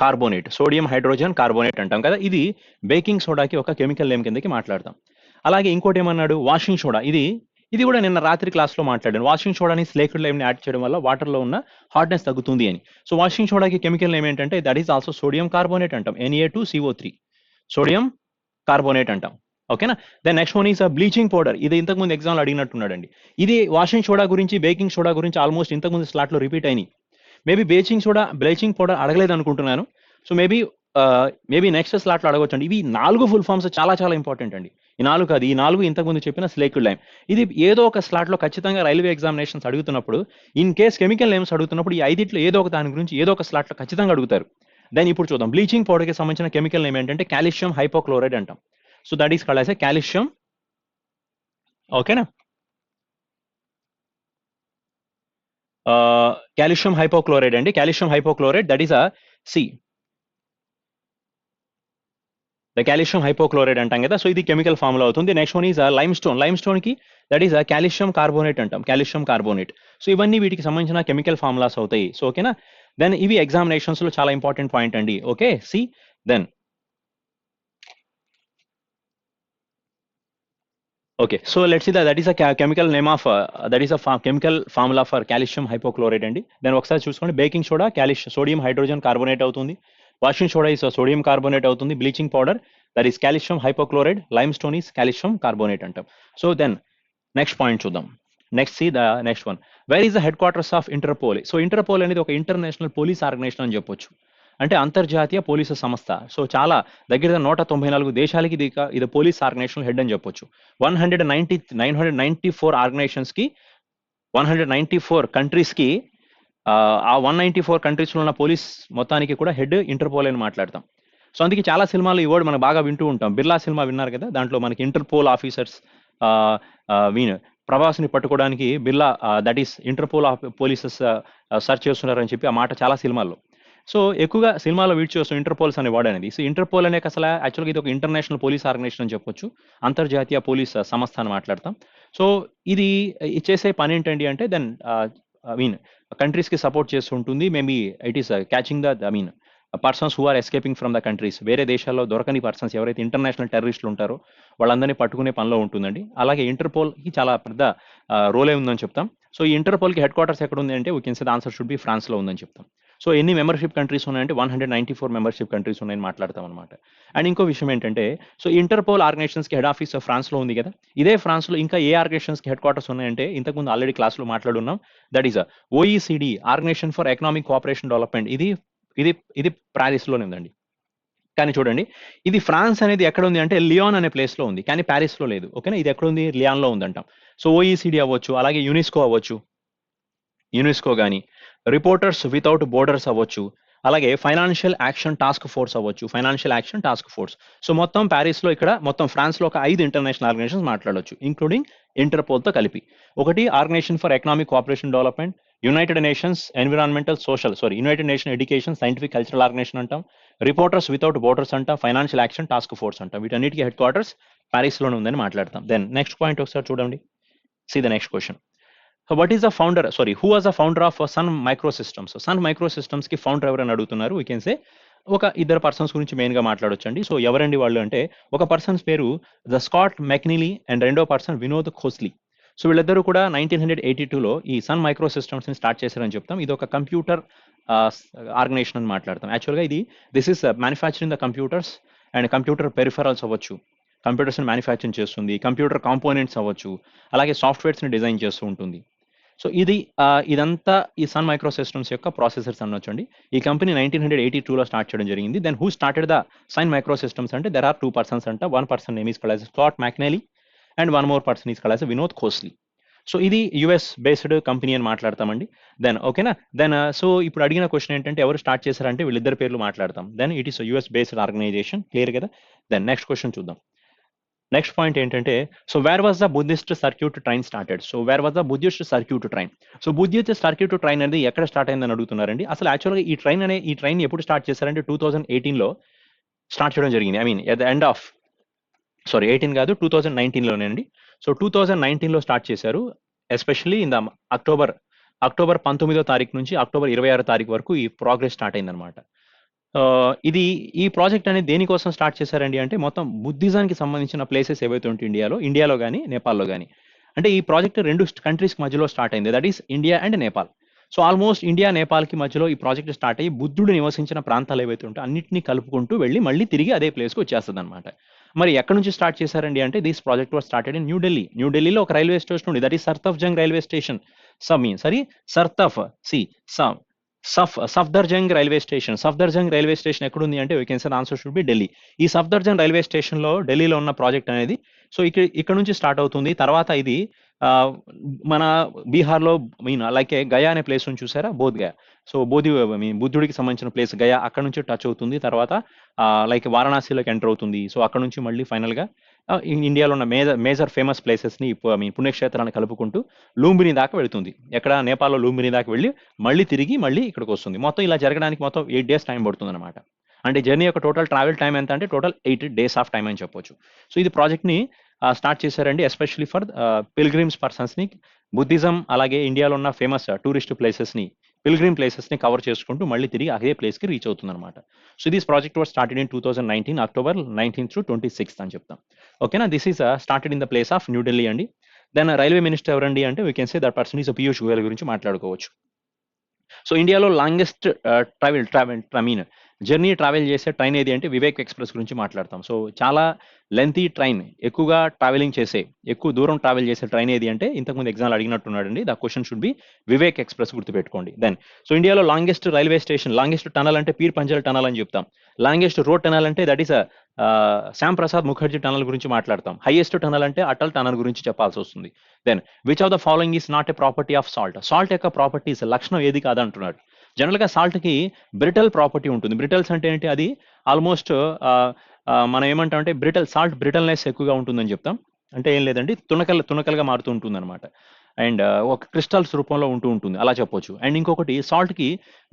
కార్బోనేట్ అంటాం కదా. ఇది బేకింగ్ సోడాకి ఒక కెమికల్ నేమ్ కిందకి మాట్లాడతాం. అలాగే ఇంకోటి ఏమన్నాడు, వాషింగ్ సోడా. ఇది కూడా నిన్న రాత్రి క్లాస్లో మాట్లాడాను. వాషింగ్ సోడాని స్లేకుడ్ లైమ్ని యాడ్ చేయడం వల్ల వాటర్లో ఉన్న హార్డ్నెస్ తగ్గుతుంది అని. సో వాషింగ్ సోడాకి కెమికల్ నేమ్ ఏంటంటే that is also sodium carbonate అంటాం, Na2CO3, సోడియం కార్బోనేట్ అంటాం. ఓకేనా. Then next one is bleaching powder. ఇది ఇంతకుముందు ఎగ్జామ్లో అడిగినట్టున్నాడండి. ఇది వాషింగ్ సోడా గురించి, బేకింగ్ సోడా గురించి ఆల్మోస్ట్ ఇంతకుముందు స్లాట్లో రిపీట్ అయినాయి. మేబీ బ్లీచింగ్ పౌడర్ అడగలేదు అనుకుంటున్నాను. సో మేబీ నెక్స్ట్ స్లాట్లో అడగవచ్చు అండి. ఇవి 4 ఫుల్ ఫామ్స్ చాలా చాలా ఇంపార్టెంట్ అండి. ఈ 4 ఇంతకుముందు చెప్పిన స్లేకుడ్ లైమ్. ఇది ఏదో ఒక స్లాట్లో ఖచ్చితంగా రైల్వే ఎగ్జామినేషన్స్ అడుగుతున్నప్పుడు, ఇన్ కేస్ కెమికల్ నేమ్స్ అడుగుతున్నప్పుడు ఈ 5 ఏదో ఒక దాని గురించి ఏదో ఒక స్లాట్లో ఖచ్చితంగా అడుగుతారు. దెన్ ఇప్పుడు చూద్దాం. బ్లీచింగ్ పౌడర్కి సంబంధించిన కెమికల్ నేమ్ ఏంటంటే కాల్షియం హైపోక్లోరైడ్ అంటాం. So that is called as a calcium. ఓకేనా, కాల్షియం హైపోక్లోరైడ్ అండి. Calcium hypochloride, that is the calcium hypochloride అంటాం కదా. సో ఇది కెమికల్ ఫార్ములా అవుతుంది. నెక్స్ట్ వన్ ఈజ్ లైమ్ కి దట్ ఈస్ కాల్షియం కార్బోనేట్ అంటాం, కాల్షియం కార్బోనేట్. సో ఇవన్నీ వీటికి సంబంధించిన కెమికల్ ఫార్ములాస్ అవుతాయి. సో ఓకేనా. దెన్ ఇవి ఎగ్జామినేషన్స్ లో చాలా ఇంపార్టెంట్ పాయింట్ అండి. Okay, then okay. So let's see that is a chemical name of that is a chemical formula for calcium hypochlorite అండి. దెన్ ఒకసారి చూసుకోండి. Baking soda sodium hydrogen carbonate అవుతుంది. Washing soda is sodium carbonate అవుతుంది. Bleaching powder that is calcium hypochlorite. Limestone is calcium carbonate అంటాం. So then next point చూద్దాం. Next one, where is the headquarters of Interpol? So Interpol అనేది ఒక international police organisation అని చెప్పొచ్చు. అంటే అంతర్జాతీయ police సంస్థ. సో చాలా దగ్గర 194 దేశాలకి ఇది పోలీస్ ఆర్గనైజేషన్ హెడ్ అని చెప్పొచ్చు. 994 ఆర్గనైజేషన్స్ కి 194 కంట్రీస్ కి ఆ 194 కంట్రీస్లో ఉన్న పోలీస్ మొత్తానికి కూడా హెడ్ ఇంటర్పోల్ అని మాట్లాడతాం. సో అందుకే చాలా సినిమాలు ఈ వర్డ్ మనం బాగా వింటూ ఉంటాం. బిర్లా సినిమా విన్నారు కదా, దాంట్లో మనకి ఇంటర్పోల్ ఆఫీసర్స్ వీన్ ప్రభాస్ని పట్టుకోవడానికి Birla that is interpole polices search చేస్తున్నారని చెప్పి ఆ మాట చాలా సినిమాల్లో. సో ఎక్కువగా సినిమాలో వీడ్ చేస్తాం ఇంటర్పోల్స్ అనే వర్డ్ అనేది. సో ఇంటర్పోల్ అనే అసలు యాక్చువల్గా ఇది ఒక ఇంటర్నేషనల్ పోలీస్ ఆర్గనైజేషన్ అని చెప్పొచ్చు, అంతర్జాతీయ పోలీస్ సంస్థ అని మాట్లాడతాం. సో ఇది చేసే పని ఏంటండి అంటే దెన్ ఐ మీన్ కంట్రీస్కి సపోర్ట్ చేస్తూ ఉంటుంది. Maybe it is catching the I mean persons who are escaping from the countries, వేరే దేశాల్లో దొరకని పర్సన్స్ ఎవరైతే ఇంటర్నేషనల్ టెర్రరిస్టులు ఉంటారో వాళ్ళందరినీ పట్టుకునే పనిలో ఉంటుందండి. అలాగే ఇంటర్పోల్కి చాలా పెద్ద రోలే ఉందని చెప్తాం. సో ఈ ఇంటర్పోల్కి హెడ్ క్వార్టర్స్ ఎక్కడ ఉంది అంటే we can say the answer should B ఫ్రాన్స్లో ఉందని చెప్తాం. సో ఎన్ని మెంబర్షిప్ కంట్రీస్ ఉన్నాయంటే 194 మెంబర్షిప్ కంట్రీస్ ఉన్నాయని మాట్లాడతాం అనమాట. అండ్ ఇంకో విషయం ఏంటంటే, సో ఇంటర్పోల్ ఆర్గనైజేషన్స్కి హెడ్ ఆఫీస్ ఫ్రాన్స్లో ఉంది కదా, ఇదే ఫ్రాన్స్లో ఇంకా ఏ ఆర్గనైజేషన్స్కి హెడ్ క్వార్టర్స్ ఉన్నాయంటే ఇంతకుముందు ఆల్రెడీ క్లాస్లో మాట్లాడున్నాం, that is OECD, organisation for economic cooperation development. ఇది ఇది ఇది ప్యారిస్లోనే ఉందండి. కానీ చూడండి, ఇది ఫ్రాన్స్ అనేది ఎక్కడ ఉంది అంటే లియాన్ అనే ప్లేస్లో ఉంది, కానీ ప్యారిస్లో లేదు. ఓకేనా, ఇది ఎక్కడ ఉంది, లియాన్లో ఉందంటాం. సో ఓఈసిడి అవ్వచ్చు, అలాగే యునెస్కో అవ్వచ్చు, యునెస్కో కానీ, రిపోర్టర్స్ వితౌట్ బోర్డర్స్ అవ్వచ్చు, అలాగే ఫైనాన్షియల్ యాక్షన్ టాస్క్ ఫోర్స్ అవ్వచ్చు, financial action task force. So మొత్తం ప్యారిస్లో ఇక్కడ మొత్తం ఫ్రాన్స్లో ఒక 5 ఇంటర్నేషనల్ ఆర్గనైజేషన్స్ మాట్లాడవచ్చు, ఇంక్లూడింగ్ ఇంటర్పోల్తో కలిపి. ఒకటి organisation for economic cooperation development, united nations environmental social united nation education scientific cultural organisation అంటాం, రిపోర్టర్స్ వితౌట్ బోర్డర్స్ అంటాం, ఫైనాన్షియల్ యాక్షన్ టాస్క్ ఫోర్స్ అంటాం. వీటన్నిటికీ హెడ్ క్వార్టర్స్ ప్యారిస్లోనే ఉందని మాట్లాడతాం. దెన్ నెక్స్ట్ పాయింట్ ఒకసారి చూడండి. See the next question. What is the founder who was the founder of Sun Microsystems? Sun Microsystems కి founder ఎవరని అడుగుతున్నారు. వీ కెన్ సే ఒక ఇద్దరు పర్సన్స్ గురించి మెయిన్ గా మాట్లాడొచ్చండి. సో ఎవరండి వాళ్ళు అంటే, ఒక పర్సన్స్ పేరు ద స్కాట్ మెక్నీలీ అండ్ రెండో పర్సన్ వినోద్ ఖోస్లీ. సో వీళ్ళిద్దరూ కూడా 1982లో ఈ సన్ మైక్రో సిస్టమ్స్ ని స్టార్ట్ చేశారని చెప్తాం. ఇది ఒక కంప్యూటర్ ఆర్గనైజేషన్ అని మాట్లాడతాం. యాక్చువల్గా ఇది this is manufacturing the computers and computer peripherals అవ్వచ్చు, కంప్యూటర్స్ని మ్యానుఫ్యాక్చరింగ్ చేస్తుంది, కంప్యూటర్ కాంపోనెంట్స్ అవ్వచ్చు, అలాగే సాఫ్ట్వేర్స్ని డిజైన్ చేస్తూ ఉంటుంది. సో ఇదంతా ఈ సన్ మైక్రో సిస్టమ్స్ యొక్క ప్రాసెసర్స్ అనొచ్చండి. ఈ కంపెనీ 1982లో స్టార్ట్ చేయడం జరిగింది. Then who started the Sun microsystems అంటే దెర్ ఆర్ 2 పర్సన్స్ అంట. One person name is called as Scott McNealy and one more person is called as Vinod Khosla. So ఇది US based company అని మాట్లాడతామండి. Then ఓకేనా, then so ఇప్పుడు అడిగిన question ఏంటంటే ఎవరు start చేశారంటే వీళ్ళిద్దరు పేర్లు మాట్లాడతాం. Then it is US based organisation. Clear కదా. దెన్ నెక్స్ట్ క్వశ్చన్ చూద్దాం. నెక్స్ట్ పాయింట్ ఏంటంటే, so where was the Buddhist circuit train started? So where was the Buddhist circuit train? So Buddhist circuit train అనేది ఎక్కడ start అయిందని అడుగుతున్నారండి. అసలు యాక్చువల్గా ఈ ట్రైన్ ఎప్పుడు స్టార్ట్ చేశారంటే 2018లో స్టార్ట్ చేయడం జరిగింది. I mean at the end of 18 కాదు, 2019లోనే అండి. సో 2019లో స్టార్ట్ చేశారు. ఎస్పెషల్లీ ఇన్ ద అక్టోబర్ 19వ తారీఖు నుంచి అక్టోబర్ 26వ తారీఖు వరకు ఈ ప్రోగ్రెస్ స్టార్ట్ అయిందనమాట. ఈ ప్రాజెక్ట్ అనేది దేనికోసం స్టార్ట్ చేశారండి అంటే, మొత్తం బుద్ధిజానికి సంబంధించిన ప్లేసెస్ ఏవైతే ఉంటే ఇండియాలో కానీ నేపాల్లో కానీ, అంటే ఈ ప్రాజెక్ట్ 2 కంట్రీస్కి మధ్యలో స్టార్ట్ అయింది, that is India and Nepal. So almost India నేపాల్కి మధ్యలో ఈ ప్రాజెక్ట్ స్టార్ట్ అయ్యి బుద్ధుడు నివసించిన ప్రాంతాలు ఏవైతే ఉంటే అన్నింటినీ కలుపుకుంటూ వెళ్ళి మళ్ళీ తిరిగి అదే ప్లేస్కి వచ్చేస్తుంది అనమాట. మరి ఎక్కడి నుంచి స్టార్ట్ చేశారండి అంటే, this project was started in న్యూఢిల్లీలో ఒక రైల్వే స్టేషన్ ఉంది, that is Safdarjung railway station. Safdarjung railway station ఎక్కడుంది అంటే we can say answer should be Delhi. ఈ సఫ్దర్జంగ్ రైల్వే స్టేషన్లో ఢిల్లీలో ఉన్న ప్రాజెక్ట్ అనేది, సో ఇక్కడ నుంచి స్టార్ట్ అవుతుంది. తర్వాత ఇది మన బీహార్లో లైక్ గయా అనే ప్లేస్ నుంచి చూసారా, బోధ్ గయా. సో బుద్ధుడికి సంబంధించిన ప్లేస్ గయా, అక్కడ నుంచి టచ్ అవుతుంది. తర్వాత లైక్ వారణాసిలోకి ఎంటర్ అవుతుంది. సో అక్కడ నుంచి మళ్ళీ ఫైనల్గా ఇండియాలో ఉన్న మేజర్ ఫేమస్ ప్లేసెస్ని పుణ్యక్షేత్రాన్ని కలుపుకుంటూ లూంబిని దాకా వెళుతుంది. ఎక్కడ, నేపాల్లో లూంబిని దాకా వెళ్ళి మళ్ళీ తిరిగి మళ్ళీ ఇక్కడికి వస్తుంది. మొత్తం ఇలా జరగడానికి మొత్తం 8 days టైం పడుతుంది అనమాట. అంటే జర్నీ యొక్క టోటల్ ట్రావెల్ టైం ఎంత అంటే టోటల్ 8 days ఆఫ్ టైం అని చెప్పొచ్చు. సో ఇది ప్రాజెక్ట్ని స్టార్ట్ చేశారండి ఎస్పెషల్లీ ఫర్ పిల్గ్రిమ్స్ పర్సన్స్ని, బుద్ధిజం అలాగే ఇండియాలో ఉన్న ఫేమస్ టూరిస్ట్ ప్లేసెస్ని, పిల్గ్రిమ్ ప్లేసెస్ని కవర్ చేసుకుంటూ మళ్ళీ తిరిగి అదే ప్లేస్కి రీచ్ అవుతుంది అనమాట. So this project was started in 2019 October 19 through 26 అని చెప్తాం. ఓకేనా, this is started in the place of New Delhi అండి. దెన్ రైల్వే మినిస్టర్ ఎవరండి అంటే we can say that person is Piyush Goyal గురించి మాట్లాడుకోవచ్చు. సో ఇండియాలో లాంగెస్ట్ జర్నీ ట్రావెల్ చేసే ట్రైన్ ఏది అంటే వివేక్ ఎక్స్ప్రెస్ గురించి మాట్లాడతాం. సో చాలా లెంతీ ట్రైన్, ఎక్కువ దూరం ట్రావెల్ చేసే ట్రైన్ ఏది అంటే ఇంతకుముందు ఎగ్జామ్ అడిగినట్టున్నాడండి. The question should be Vivek express, గుర్తుపెట్టుకోండి. దెన్ సో ఇండియాలో longest railway station, longest tunnel అంటే పీర్ పంజల్ టనల్ అని చెప్తాం. లాంగెస్ట్ రోడ్ టనల్ అంటే that is Shyam Prasad Mukherjee tunnel గురించి మాట్లాడతాం. హైయెస్ట్ టనల్ అంటే అటల్ టనల్ గురించి చెప్పాల్సి వస్తుంది. Then which of the following is not a property of salt? Salt యొక్క ప్రాపర్టీస్ లక్షణం ఏది కాదంటున్నాడు. జనరల్ గా సాల్ట్ కి బ్రిటల్ ప్రాపర్టీ ఉంటుంది. బ్రిటల్స్ అంటే ఏంటి? అది ఆల్మోస్ట్ మనం ఏమంటాం అంటే సాల్ట్ బ్రిటల్నెస్ ఎక్కువగా ఉంటుందని చెప్తాం. అంటే ఏం లేదండి, తునకలుగా మారుతూ ఉంటుంది అనమాట. అండ్ ఒక క్రిస్టల్స్ రూపంలో ఉంటూ ఉంటుంది, అలా చెప్పొచ్చు. అండ్ ఇంకొకటి సాల్ట్ కి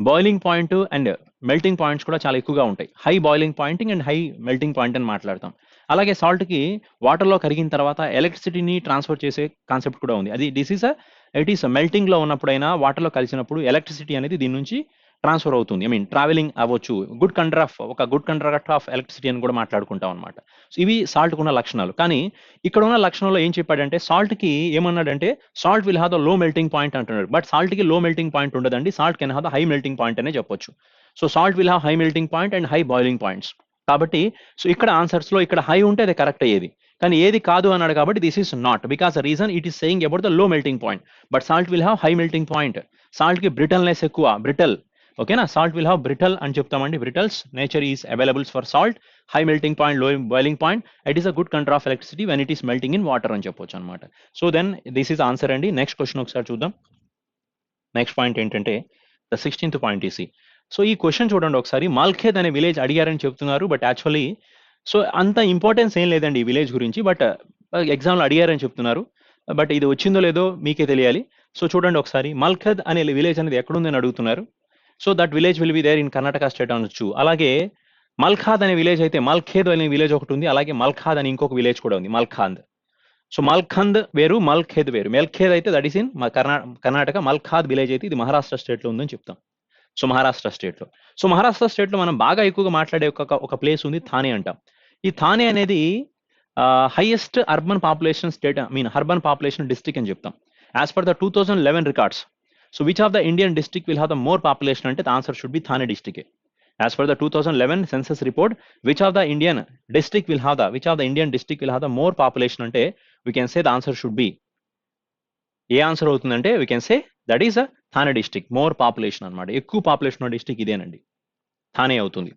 boiling point and melting points కూడా చాలా ఎక్కువగా ఉంటాయి. High boiling pointing and high melting point అని మాట్లాడతాం. అలాగే సాల్ట్ కి వాటర్ లో కరిగిన తర్వాత ఎలక్ట్రిసిటీని ట్రాన్స్ఫర్ చేసే కాన్సెప్ట్ కూడా ఉంది. అది ఇట్ ఈస్ మెల్టింగ్ లో ఉన్నప్పుడైనా వాటర్ లో కలిసినప్పుడు ఎలక్ట్రిసిటీ అనేది దీని నుంచి ట్రాన్స్ఫర్ అవుతుంది. ఐ మీన్ ట్రావెలింగ్ అవ్వచ్చు. గుడ్ కండక్టర్ ఆఫ్ ఎలక్ట్రిసిటీ అని కూడా మాట్లాడుకుంటాం అనమాట. సో ఇవి సాల్ట్ ఉన్న లక్షణాలు. కానీ ఇక్కడ ఉన్న లక్షణంలో ఏం చెప్పాడంటే సాల్ట్ కి ఏమన్నాడంటే salt will have the low melting point అంటున్నాడు. బట్ సాల్ట్ కి లో మెల్టింగ్ పాయింట్ ఉండదండి. Salt can have the high melting point అనే చెప్పొచ్చు. So salt will have high melting point and high boiling points. కాబట్టి సో ఇక్కడ ఆన్సర్స్ లో ఇక్కడ హై ఉంటే అది కరెక్ట్ అయ్యేది. కానీ ఏది కాదు అన్నాడు కాబట్టి this is not, because reason it is saying about the low melting point. But salt will have high melting point. Salt కి బ్రిటల్నెస్ ఎక్కువ, బ్రిటల్. ఓకేనా? సాల్ట్ విల్ హ్యావ్ బ్రిటల్ అని చెప్తామండి. Brittles nature is availables for salt. High melting point, low boiling point. It is a good control of electricity when it is melting in water అని చెప్పొచ్చు అనమాట. So then this is answer అండి. Next question ఒకసారి చూద్దాం. Next point ఏంటంటే the 16th point is. So ఈ question చూడండి ఒకసారి. మాల్ఖేద్ అనే విలేజ్ అడిగారని చెప్తున్నారు. బట్ యాక్చువల్లీ సో అంత ఇంపార్టెన్స్ ఏం లేదండి ఈ విలేజ్ గురించి. బట్ ఎగ్జామ్లో అడిగారని చెప్తున్నారు. బట్ ఇది వచ్చిందో లేదో మీకే తెలియాలి. సో చూడండి ఒకసారి. మల్ఖద్ అనే విలేజ్ అనేది ఎక్కడుందని అడుగుతున్నారు. So that village will be there in Karnataka state అనొచ్చు. అలాగే మల్ఖాద్ అనే విలేజ్ అయితే మల్ఖేద్ అనే విలేజ్ ఒకటి ఉంది. అలాగే మల్ఖాద్ అని ఇంకొక విలేజ్ కూడా ఉంది, మల్ఖాంద్. సో మల్ఖంద్ వేరు, మల్ఖేద్ వేరు. మెల్ఖేద్ అయితే that is in Karnataka. Malkhed village అయితే ఇది మహారాష్ట్ర స్టేట్ లో ఉందని చెప్తాం. సో మహారాష్ట్ర స్టేట్ లో. సో మహారాష్ట్ర స్టేట్ లో మనం బాగా ఎక్కువగా మాట్లాడే ఒక ప్లేస్ ఉంది, థానే అంటాం. ఈ థానే అనేది highest urban population state, urban population district అని చెప్తాం. As per the 2011 records. So which of the Indian district will have the more population అంటే the answer should be Thane district. As per the 2011 census report, which of the Indian district will have the more population అంటే we can say the answer should be. ఏ answer అవుతుందంటే we can say that is Thane district. More population అనమాట. ఎక్కువ population ఉన్న district ఇదేనండి, థానే అవుతుంది.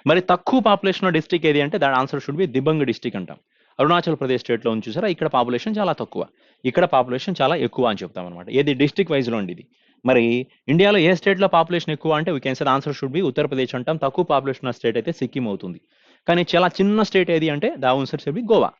మరి తక్కువ పాపులేషన్ డిస్ట్రిక్ట్ ఏది అంటే దాని ఆన్సర్ షుడ్ బి దిబంగ్ డిస్ట్రిక్ట్ అంటాం. అరుణాచల్ ప్రదేశ్ స్టేట్ లో ఉంది చూసారా, ఇక్కడ పాపులేషన్ చాలా తక్కువ, ఇక్కడ పాపులేషన్ చాలా ఎక్కువ అని చెప్తాం అనమాట. ఏది డిస్ట్రిక్ట్ వైజ్ లో ఇది. మరి ఇండియాలో ఏ స్టేట్ లో పాపులేషన్ ఎక్కువ అంటే we can say answer should B Uttar Pradesh అంటాం. తక్కువ పాపులేషన్ ఉన్న స్టేట్ అయితే సిక్కిం అవుతుంది. కానీ చాలా చిన్న స్టేట్ ఏది అంటే the answer should B Goa.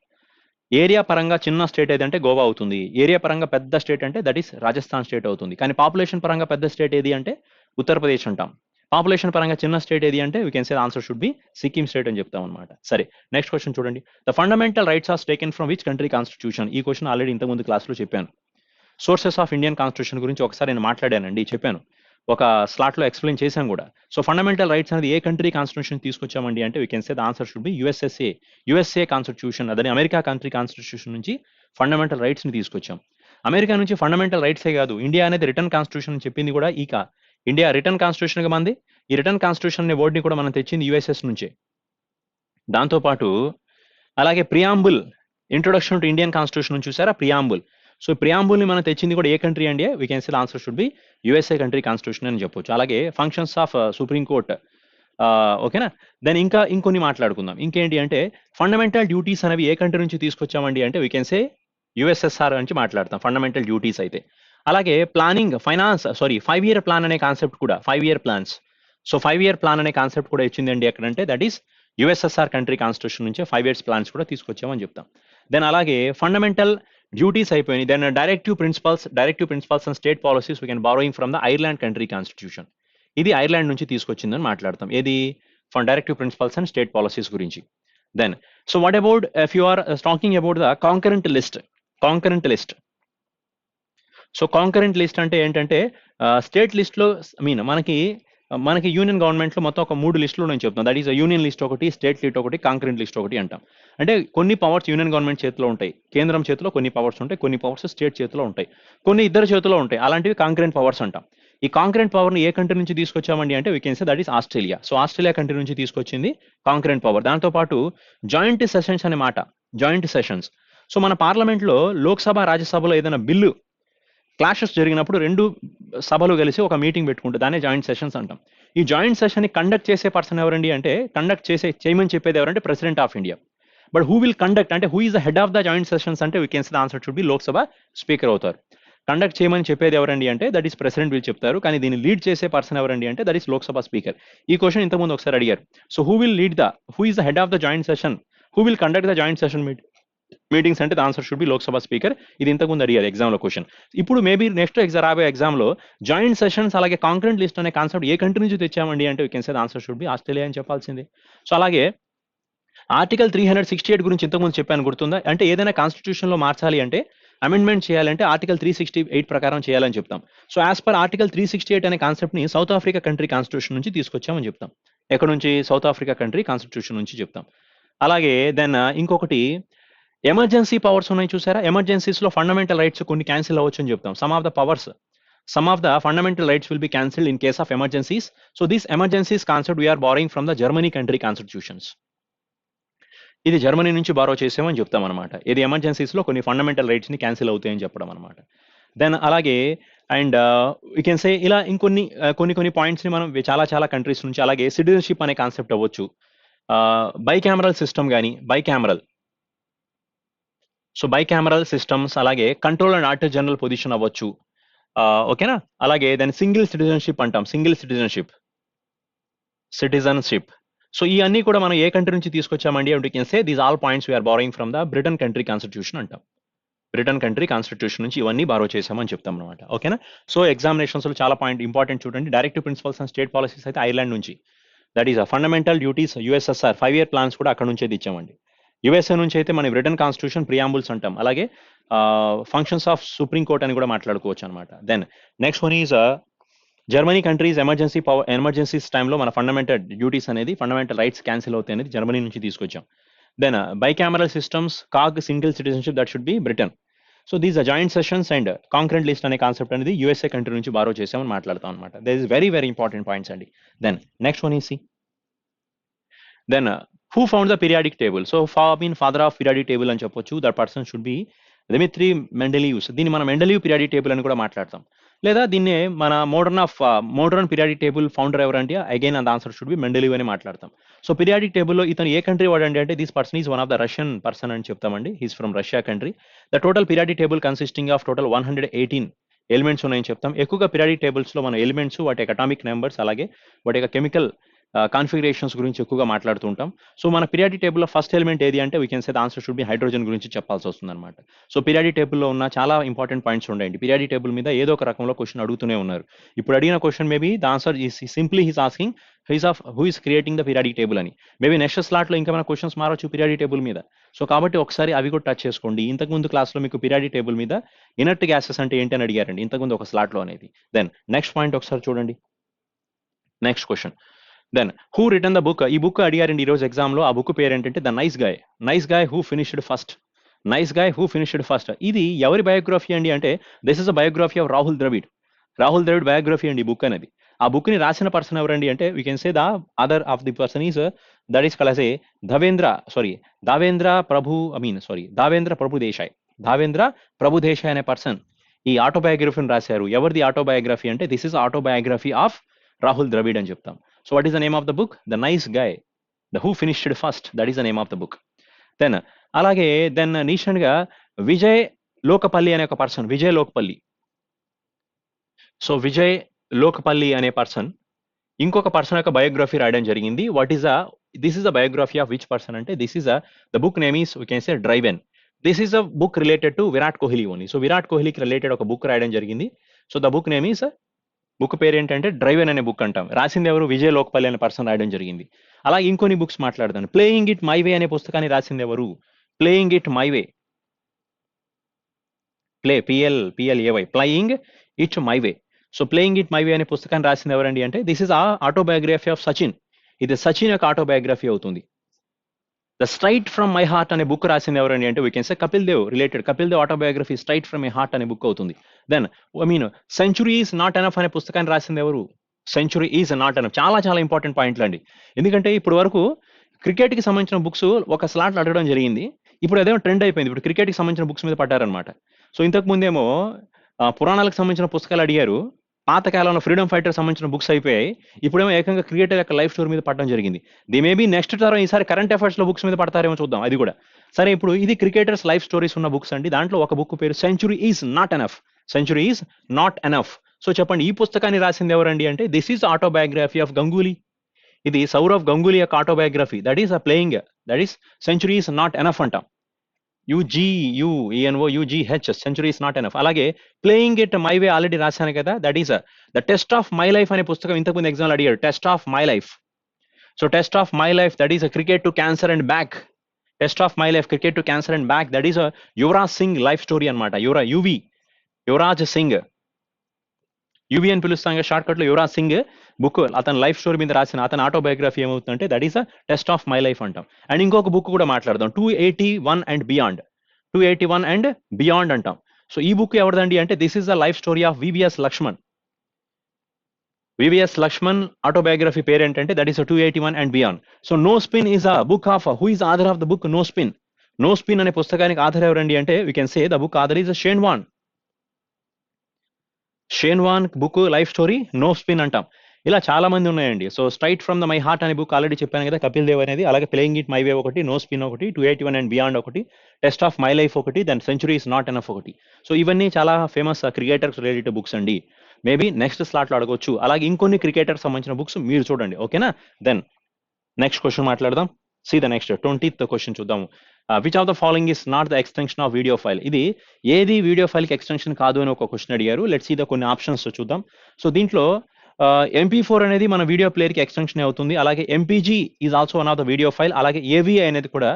Area పరంగా చిన్న స్టేట్ ఏది అంటే గోవా అవుతుంది. ఏరియా పరంగా పెద్ద స్టేట్ అంటే దట్ ఈస్ రాజస్థాన్ స్టేట్ అవుతుంది. కానీ పాపులేషన్ పరంగా పెద్ద స్టేట్ ఏది అంటే ఉత్తరప్రదేశ్ అంటాం. పాపులేషన్ పరంగా చిన్న స్టేట్ ఏది అంటే we can say answer should be Sikkim state అని చెప్తాం అనమాట. సరే, నెక్స్ట్ క్వశ్చన్ చూడండి. The fundamental rights are taken from which country constitution? ఈ క్వశ్చన్ ఆల్రెడీ ఇంతకుముందు క్లాస్లో చెప్పాను. సోర్సెస్ ఆఫ్ ఇండియన్ కాన్స్టిట్యూషన్ గురించి ఒకసారి నేను మాట్లాడానండి, చెప్పాను. ఒక స్లాట్లో ఎక్స్ప్లెయిన్ చేశాను కూడా. సో ఫండమెంటల్ రైట్స్ అనేది ఏ కంట్రీ కాన్స్టిట్యూషన్ తీసుకొచ్చామండి అంటే we can say the answer should B USA constitution. అదే అమెరికా కంట్రీ కాన్స్టిట్యూషన్ నుంచి ఫండమెంటల్ రైట్స్ ని తీసుకొచ్చాం. అమెరికా నుంచి ఫండమెంటల్ రైట్సే కాదు, ఇండియా అనేది రిటర్న్ కాన్స్టిట్యూషన్ చెప్పింది కూడా ఇండియా రిటర్న్ కాన్స్టిట్యూషన్ గా మంది. ఈ రిటర్న్ కాన్స్టిట్యూషన్ అనే వర్డ్ ని కూడా మనం తెచ్చింది యుఎస్ఎస్ నుంచే. దాంతోపాటు అలాగే preamble, introduction to Indian constitution నుంచి చూసారా, ప్రియాంబుల్. సో ప్రియాంబుల్ ని మనం తెచ్చింది కూడా ఏ కంట్రీ అండి? We can say answer should B USA country constitution అని చెప్పొచ్చు. అలాగే ఫంక్షన్స్ ఆఫ్ సుప్రీం కోర్ట్, ఓకేనా. దెన్ ఇంకొన్ని మాట్లాడుకుందాం. ఇంకేంటి అంటే ఫండమెంటల్ డ్యూటీస్ అనేవి ఏ కంట్రీ నుంచి తీసుకొచ్చామండి అంటే వీ కెన్ సే యుఎస్ఎస్ఆర్ నుంచి మాట్లాడతాం ఫండమెంటల్ డ్యూటీస్ అయితే. అలాగే ప్లానింగ్, 5-year ప్లాన్ అనే కాన్సెప్ట్ కూడా, 5-year plans. So 5-year plan అనే కాన్సెప్ట్ కూడా ఇచ్చిందండి ఎక్కడంటే that is USSR country constitution నుంచి 5 years ప్లాన్స్ కూడా తీసుకొచ్చామని చెప్తాం. దెన్ అలాగే ఫండమెంటల్ డ్యూటీస్ అయిపోయినాయి. Then directive principles and state policies we can borrowing from the Ireland country constitution. ఇది ఐర్లాండ్ నుంచి తీసుకొచ్చిందని మాట్లాడతాం. ఏది? From directive principles and state policies గురించి. Then so what about if you are talking about the concurrent list. So concurrent list అంటే ఏంటంటే state list లో మనకి యూనియన్ గవర్నమెంట్ లో మొత్తం ఒక 3 లిస్టులు నేను చెప్తాను. దట్ ఈస్ యూనియన్ లిస్ట్ ఒకటి, స్టేట్ లిస్ట్ ఒకటి, కాంకరెంట్ లిస్ట్ ఒకటి అంటాం. అంటే కొన్ని పవర్స్ యూనియన్ గవర్నమెంట్ చేతిలో ఉంటాయి, కేంద్రం చేతిలో కొన్ని పవర్స్ ఉంటాయి, కొన్ని పవర్స్ స్టేట్ చేతిలో ఉంటాయి, కొన్ని ఇద్దరు చేతిలో ఉంటాయి. అలాంటివి కాంకరెంట్ పవర్స్ అంటాం. ఈ కాంకరెంట్ పవర్ ని ఏ కంట్రీ నుంచి తీసుకొచ్చామండి అంటే we can say that is Australia. So Australia country నుంచి తీసుకొచ్చింది కాంకరెంట్ పవర్. దాంతో పాటు జాయింట్ సెషన్స్ అనే మాట, జాయింట్ సెషన్స్. సో మన పార్లమెంట్ లో లోక్సభ, రాజ్యసభలో ఏదైనా బిల్లు క్లాషెస్ జరిగినప్పుడు రెండు సభలు కలిసి ఒక మీటింగ్ పెట్టుకుంటే దాన్ని జాయింట్ సెషన్స్ అంటాం. ఈ జాయింట్ సెషన్ ని కండక్ట్ చేసే పర్సన్ ఎవరండి అంటే, కండక్ట్ చేయమని చెప్పేది ఎవరంటే president of India. But who will conduct అంటే who is the head of the joint sessions అంటే we can say the answer should be Lok Sabha speaker అవుతారు. కండక్ట్ చేయమని చెప్పేది ఎవరండి అంటే దట్ ఈస్ ప్రెసిడెంట్ వీళ్ళు చెప్తారు, కానీ దీన్ని లీడ్ చేసే పర్సన్ ఎవరండి అంటే దట్ ఈస్ లోక్సభ స్పీకర్. ఈ క్వశ్చన్ ఇంతకుముందు ఒకసారి అడిగారు. So who will lead the who is the head of the joint session, who will conduct the joint session meetings అంటే the answer should be Lok Sabha speaker. ఇది ఇంతకుముందు అడిగారు ఎగ్జామ్ లో క్వశ్చన్. ఇప్పుడు మేబీ నెక్స్ట్ రాబోయే ఎగ్జామ్ లో జాయింట్ సెషన్స్ అలాగే concurrent list అనే కాన్సెప్ట్ ఏ కంట్రీ నుంచి తెచ్చామండి అంటే we can say the answer should B Australia అని చెప్పాల్సిందే. సో అలాగే ఆర్టికల్ 368 గురించి ఇంతకుముందు చెప్పాను, గుర్తుందా? అంటే ఏదైనా కాన్స్టిట్యూషన్ లో మార్చాలి అంటే, అమెండ్మెంట్ చేయాలంటే ఆర్టికల్ 368 ప్రకారం చేయాలని చెప్తాం. సో యాజ్ పర్ ఆర్టికల్ 368 అనే కాన్సెప్ట్ ని సౌత్ ఆఫ్రికా కంట్రీ కాన్స్టిట్యూషన్ నుంచి తీసుకొచ్చామని చెప్తాం. ఎక్కడ నుంచి? సౌత్ ఆఫ్రికా కంట్రీ కాన్స్టిట్యూషన్ నుంచి చెప్తాం. అలాగే దెన్ ఇంకొకటి ఎమర్జెన్సీ పవర్స్ ఉన్నాయి చూసారా? ఎమర్జెన్సీస్ లో ఫండమెంటల్ రైట్స్ కొన్ని క్యాన్సిల్ అవ్వచ్చు అని చెప్తాం. Some of the fundamental rights will be cancelled in case of emergencies. So this emergencies concept we are borrowing from the Germany country constitutions. ఇది జర్మనీ నుంచి బారో చేసామని చెప్తాం అనమాట. ఇది ఎమర్జెన్సీస్ లో కొన్ని ఫండమెంటల్ రైట్స్ ని క్యాన్సిల్ అవుతాయని చెప్పడం అనమాట. దెన్ అలాగే అండ్ వీ కెన్ సే ఇలా ఇంకొన్ని కొన్ని పాయింట్స్ ని మనం చాలా కంట్రీస్ నుంచి, అలాగే సిటిజన్షిప్ అనే కాన్సెప్ట్ అవ్వచ్చు, బైకామరల్ సిస్టమ్ కానీ బైకామరల్ సిస్టమ్స్, అలాగే control and auditor general position అవ్వచ్చు, ఓకేనా? అలాగే దాని సింగిల్ సిటిజన్షిప్ అంటాం, సిటిజన్షిప్. సో ఈ అన్ని కూడా మనం ఏ కంట్రీ నుంచి తీసుకొచ్చామండి అంటే can say these all points we are borrowing from the Britain country constitution అంటాం. బ్రిటన్ కంట్రీ కాన్స్టిట్యూషన్ నుంచి ఇవన్నీ బారో చేసామని చెప్తాం అనమాట. ఓకేనా? సో ఎగ్జామినేషన్స్ లో చాలా పాయింట్ ఇంపార్టెంట్ చూడండి. Directive principles and state policies అయితే ఐర్లాండ్ నుంచి, that is fundamental duties USSR 5 year plans కూడా అక్కడ నుంచే ఇచ్చామండి. యుఎస్ఏ నుంచి అయితే మన బ్రిటన్ కాన్స్టిట్యూషన్ ప్రియాంబుల్స్ అంటాం. అలాగే ఫంక్షన్స్ ఆఫ్ సుప్రీం కోర్ట్ అని కూడా మాట్లాడుకోవచ్చు అనమాట. Then next one is Germany countries emergencies టైంలో మన ఫండమెంటల్ డ్యూటీస్ అనేది, ఫండమెంటల్ రైట్స్ క్యాన్సిల్ అవుతాయి అనేది జర్మనీ నుంచి తీసుకొచ్చాం. Then bicameral systems, CAG single citizenship, that should be Britain. So these joint sessions and concurrent list అనే కాన్సెప్ట్ అనేది USA country నుంచి బారో చేసామని మాట్లాడతాం అనమాట. That is very important points అండి. Then next one is. Then who found the periodic table? So father of periodic table అని చెప్పొచ్చు. That person should be Dmitri Mendeleev. దీన్ని మనం మెండెలియవ్ పీరియాడిక్ టేబుల్ అని కూడా మాట్లాడతాం. లేదా దీన్ని మన మోడర్న్ పీరియాడిక్ టేబుల్ ఫౌండర్ ఎవరంటే again and answer should be Mendeleev అని మాట్లాడతాం. సో పీరియాడిక్ టేబుల్లో ఇతను ఏ కంట్రీ వాడండి అంటే this person is one of the Russian person అని చెప్తామండి. He's from Russia country. The total periodic table consisting of total 118 elements ఉన్నాయని చెప్తాం. ఎక్కువగా పీరియాడిక్ టేబుల్స్ లో మన ఎలిమెంట్స్, వాటి యొక్క అటామిక్ నెంబర్స్, అలాగే వాటి యొక్క కెమికల్ కాన్ఫిగరేషన్స్ గురించి ఎక్కువగా మాట్లాడుతూ ఉంటాం. సో మన పీరియాడిక్ టేబుల్లో ఫస్ట్ ఎలిమెంట్ ఏది అంటే we can say the answer should B hydrogen గురించి చెప్పాల్సి వస్తుంది అనమాట. సో పీరియాడిక్ టేబుల్లో ఉన్న చాలా ఇంపార్టెంట్ పాయింట్స్ ఉన్నాయండి. పీరియాడిక్ టేబుల్ మీద ఏదో ఒక రకంలో క్వశ్చన్ అడుగుతూనే ఉన్నారు. ఇప్పుడు అడిగిన question maybe the answer is simply he's asking who is creating the periodic table అని. మేబీ నెక్స్ట్ స్లాట్ లో ఇంకా మన క్వశ్చన్స్ మారవచ్చు పీరియాడిక్ టేబుల్ మీద. సో కాబట్టి ఒకసారి అవి కూడా టచ్ చేసుకోండి. ఇంతకుముందు క్లాస్లో మీకు పీరియాడిక్ టేబుల్ మీద ఇనర్ట్ గ్యాసెస్ అంటే ఏంటి అని అడిగారండి ఇంతకుముందు ఒక స్లాట్ లో అనేది. దెన్ నెక్స్ట్ పాయింట్ ఒకసారి చూడండి. Next question, then who written the book? ఈ బుక్ అడిగారండి ఈ రోజు ఎగ్జామ్ లో. ఆ బుక్ పేరు ఏంటంటే the nice guy who finished first. ఇది ఎవరి బయోగ్రఫీ అండి అంటే this is a biography of Rahul Dravid biography అండి బుక్ అనేది. ఆ బుక్ ని రాసిన పర్సన్ ఎవరండి అంటే we can say the author of the person is that is కలసే దావేంద్ర ప్రభుదేశాయ్ అనే పర్సన్ ఈ ఆటోబయోగ్రఫీని రాశారు. ఎవరిది ఆటోబయోగ్రఫీ అంటే this is autobiography of Rahul Dravid అని చెప్తాం. So what is the name of the book? The nice guy, the who finished first, that is the name of the book. Then అలాగే రీసెంట్ గా విజయ్ లోకపల్లి అనే ఒక పర్సన్, సో విజయ్ లోకపల్లి అనే person ఇంకొక person యొక్క biography రాయడం జరిగింది. This is the biography of which person అంటే this is the book name is we can say driven. This is a book related to Virat Kohli only. So Virat కోహ్లీకి రిలేటెడ్ ఒక book రాయడం జరిగింది. So the book name is, book పేరు ఏంటంటే driven అనే book అంటాం. రాసింది ఎవరు? విజయ్ లోకపల్లి అనే పర్సన్ రాయడం జరిగింది. అలాగే ఇంకొన్ని బుక్స్ మాట్లాడతాను. ప్లేయింగ్ ఇట్ మై వే అనే పుస్తకాన్ని రాసింది ఎవరు? Playing it my way, playing it my way. So playing it my way అనే పుస్తకాన్ని రాసింది ఎవరండి అంటే this is autobiography of Sachin. ఇది సచిన్ యొక్క ఆటోబయోగ్రఫీ అవుతుంది. The straight from my heart అనే బుక్ రాసింది ఎవరండి అంటే we can say Kapil Dev autobiography straight from my heart అనే బుక్ అవుతుంది. Then century is not enough అనే పుస్తకాన్ని రాసింది ఎవరు? Century is not enough. చాలా ఇంపార్టెంట్ పాయింట్లు అండి. ఎందుకంటే ఇప్పుడు వరకు క్రికెట్ కి సంబంధించిన బుక్స్ ఒక స్లాట్ అడగడం జరిగింది. ఇప్పుడు అదేమో ట్రెండ్ అయిపోయింది. ఇప్పుడు క్రికెట్ కి సంబంధించిన బుక్స్ మీద పడ్డారనమాట. సో ఇంతకు ముందేమో పురాణాలకు సంబంధించిన పుస్తకాలు అడిగారు. పాత కాలంలో ఫ్రీడమ్ ఫైటర్ సంబంధించిన బుక్స్ అయిపోయాయి. ఇప్పుడేమో ఏకంగా క్రికెటర్ యొక్క లైఫ్ స్టోరీ మీద పడడం జరిగింది. ది మేబీ నెక్స్ట్ తరం ఈసారి కరెంట్ అఫైర్స్ లో బుక్స్ మీద పడతారేమో చూద్దాం అది కూడా. సరే ఇప్పుడు ఇది క్రికెటర్స్ లైఫ్ స్టోరీస్ ఉన్న బుక్స్ అండి. దాంట్లో ఒక బుక్ పేరు century is not enough. Century is not enough. So చెప్పండి ఈ పుస్తకాన్ని రాసింది ఎవరండి అంటే this is autobiography of Ganguly. ఇది సౌరవ్ గంగూలీ యొక్క autobiography. That is a playing, that is century is not enough అంటాం. UGUENO century is not enough. అలాగే playing it my way already రాశాను కదా, that is the test of my life అనే పుస్తకం ఇంతకుముందు exam అడిగాడు. Test of my life. So test of my life that is cricket to cancer and back. Test of my life cricket to cancer and back, that is Yuvraj Singh life story అనమాట. Yuvraj Singh, UV అని పిలుస్తాం short cut లో. Yuvraj Singh book అతని life story మీద రాసిన అతని autobiography ఏమవుతుందంటే that is test of my life అంటాం. అండ్ ఇంకొక బుక్ కూడా మాట్లాడదాం, 281 అండ్ బియాండ్. 281 అండ్ బియాండ్ అంటాం. సో ఈ బుక్ ఎవరిదండి అంటే this is the life story of VVS Laxman. VVS Laxman autobiography పేరు ఏంటంటే that is 281 and beyond. So no spin is a book of who is author of the book no spin. No spin అనే పుస్తకానికి author ఎవరండి అంటే we can say the book author is Shane Warne. Shane Warne book life story no spin అంటాం. ఇలా చాలా మంది ఉన్నాయండి. So straight from the my heart అనే బుక్ ఆల్రెడీ చెప్పాను కదా, కపిల్ దేవ్ అనేది. అలాగే ప్లేయింగ్ ఇట్ మై వే ఒకటి, నో స్పిన్ ఒకటి, 281 అండ్ బియాండ్ ఒకటి, టెస్ట్ ఆఫ్ మై లైఫ్ ఒకటి, then century is not enough ఒకటి. సో ఇవన్నీ చాలా ఫేమస్ క్రికెటర్స్ రిలేటెడ్ బుక్స్ అండి. మేబీ నెక్స్ట్ స్లాట్ లో అడగొచ్చు. అలాగే ఇంకొన్ని క్రికెటర్ సంబంధించిన బుక్స్ మీరు చూడండి, ఓకేనా. దెన్ నెక్స్ట్ క్వశ్చన్ మాట్లాడదాం. See the next 20th question చూద్దాము. Which of the following is not the extension of video file. ఇది ఏది వీడియో ఫైల్ కి ఎక్స్టెన్షన్ కాదు అని ఒక క్వశ్చన్ అడిగారు. లెట్స్ సీ ద కొన్ని ఆప్షన్స్ చూద్దాం. సో దీంట్లో MP4 అనేది మన వీడియో ప్లేయర్ కి ఎక్స్టెన్షన్ అవుతుంది. అలాగే MPG is also one of the video file. అలాగే AVI అనేది కూడా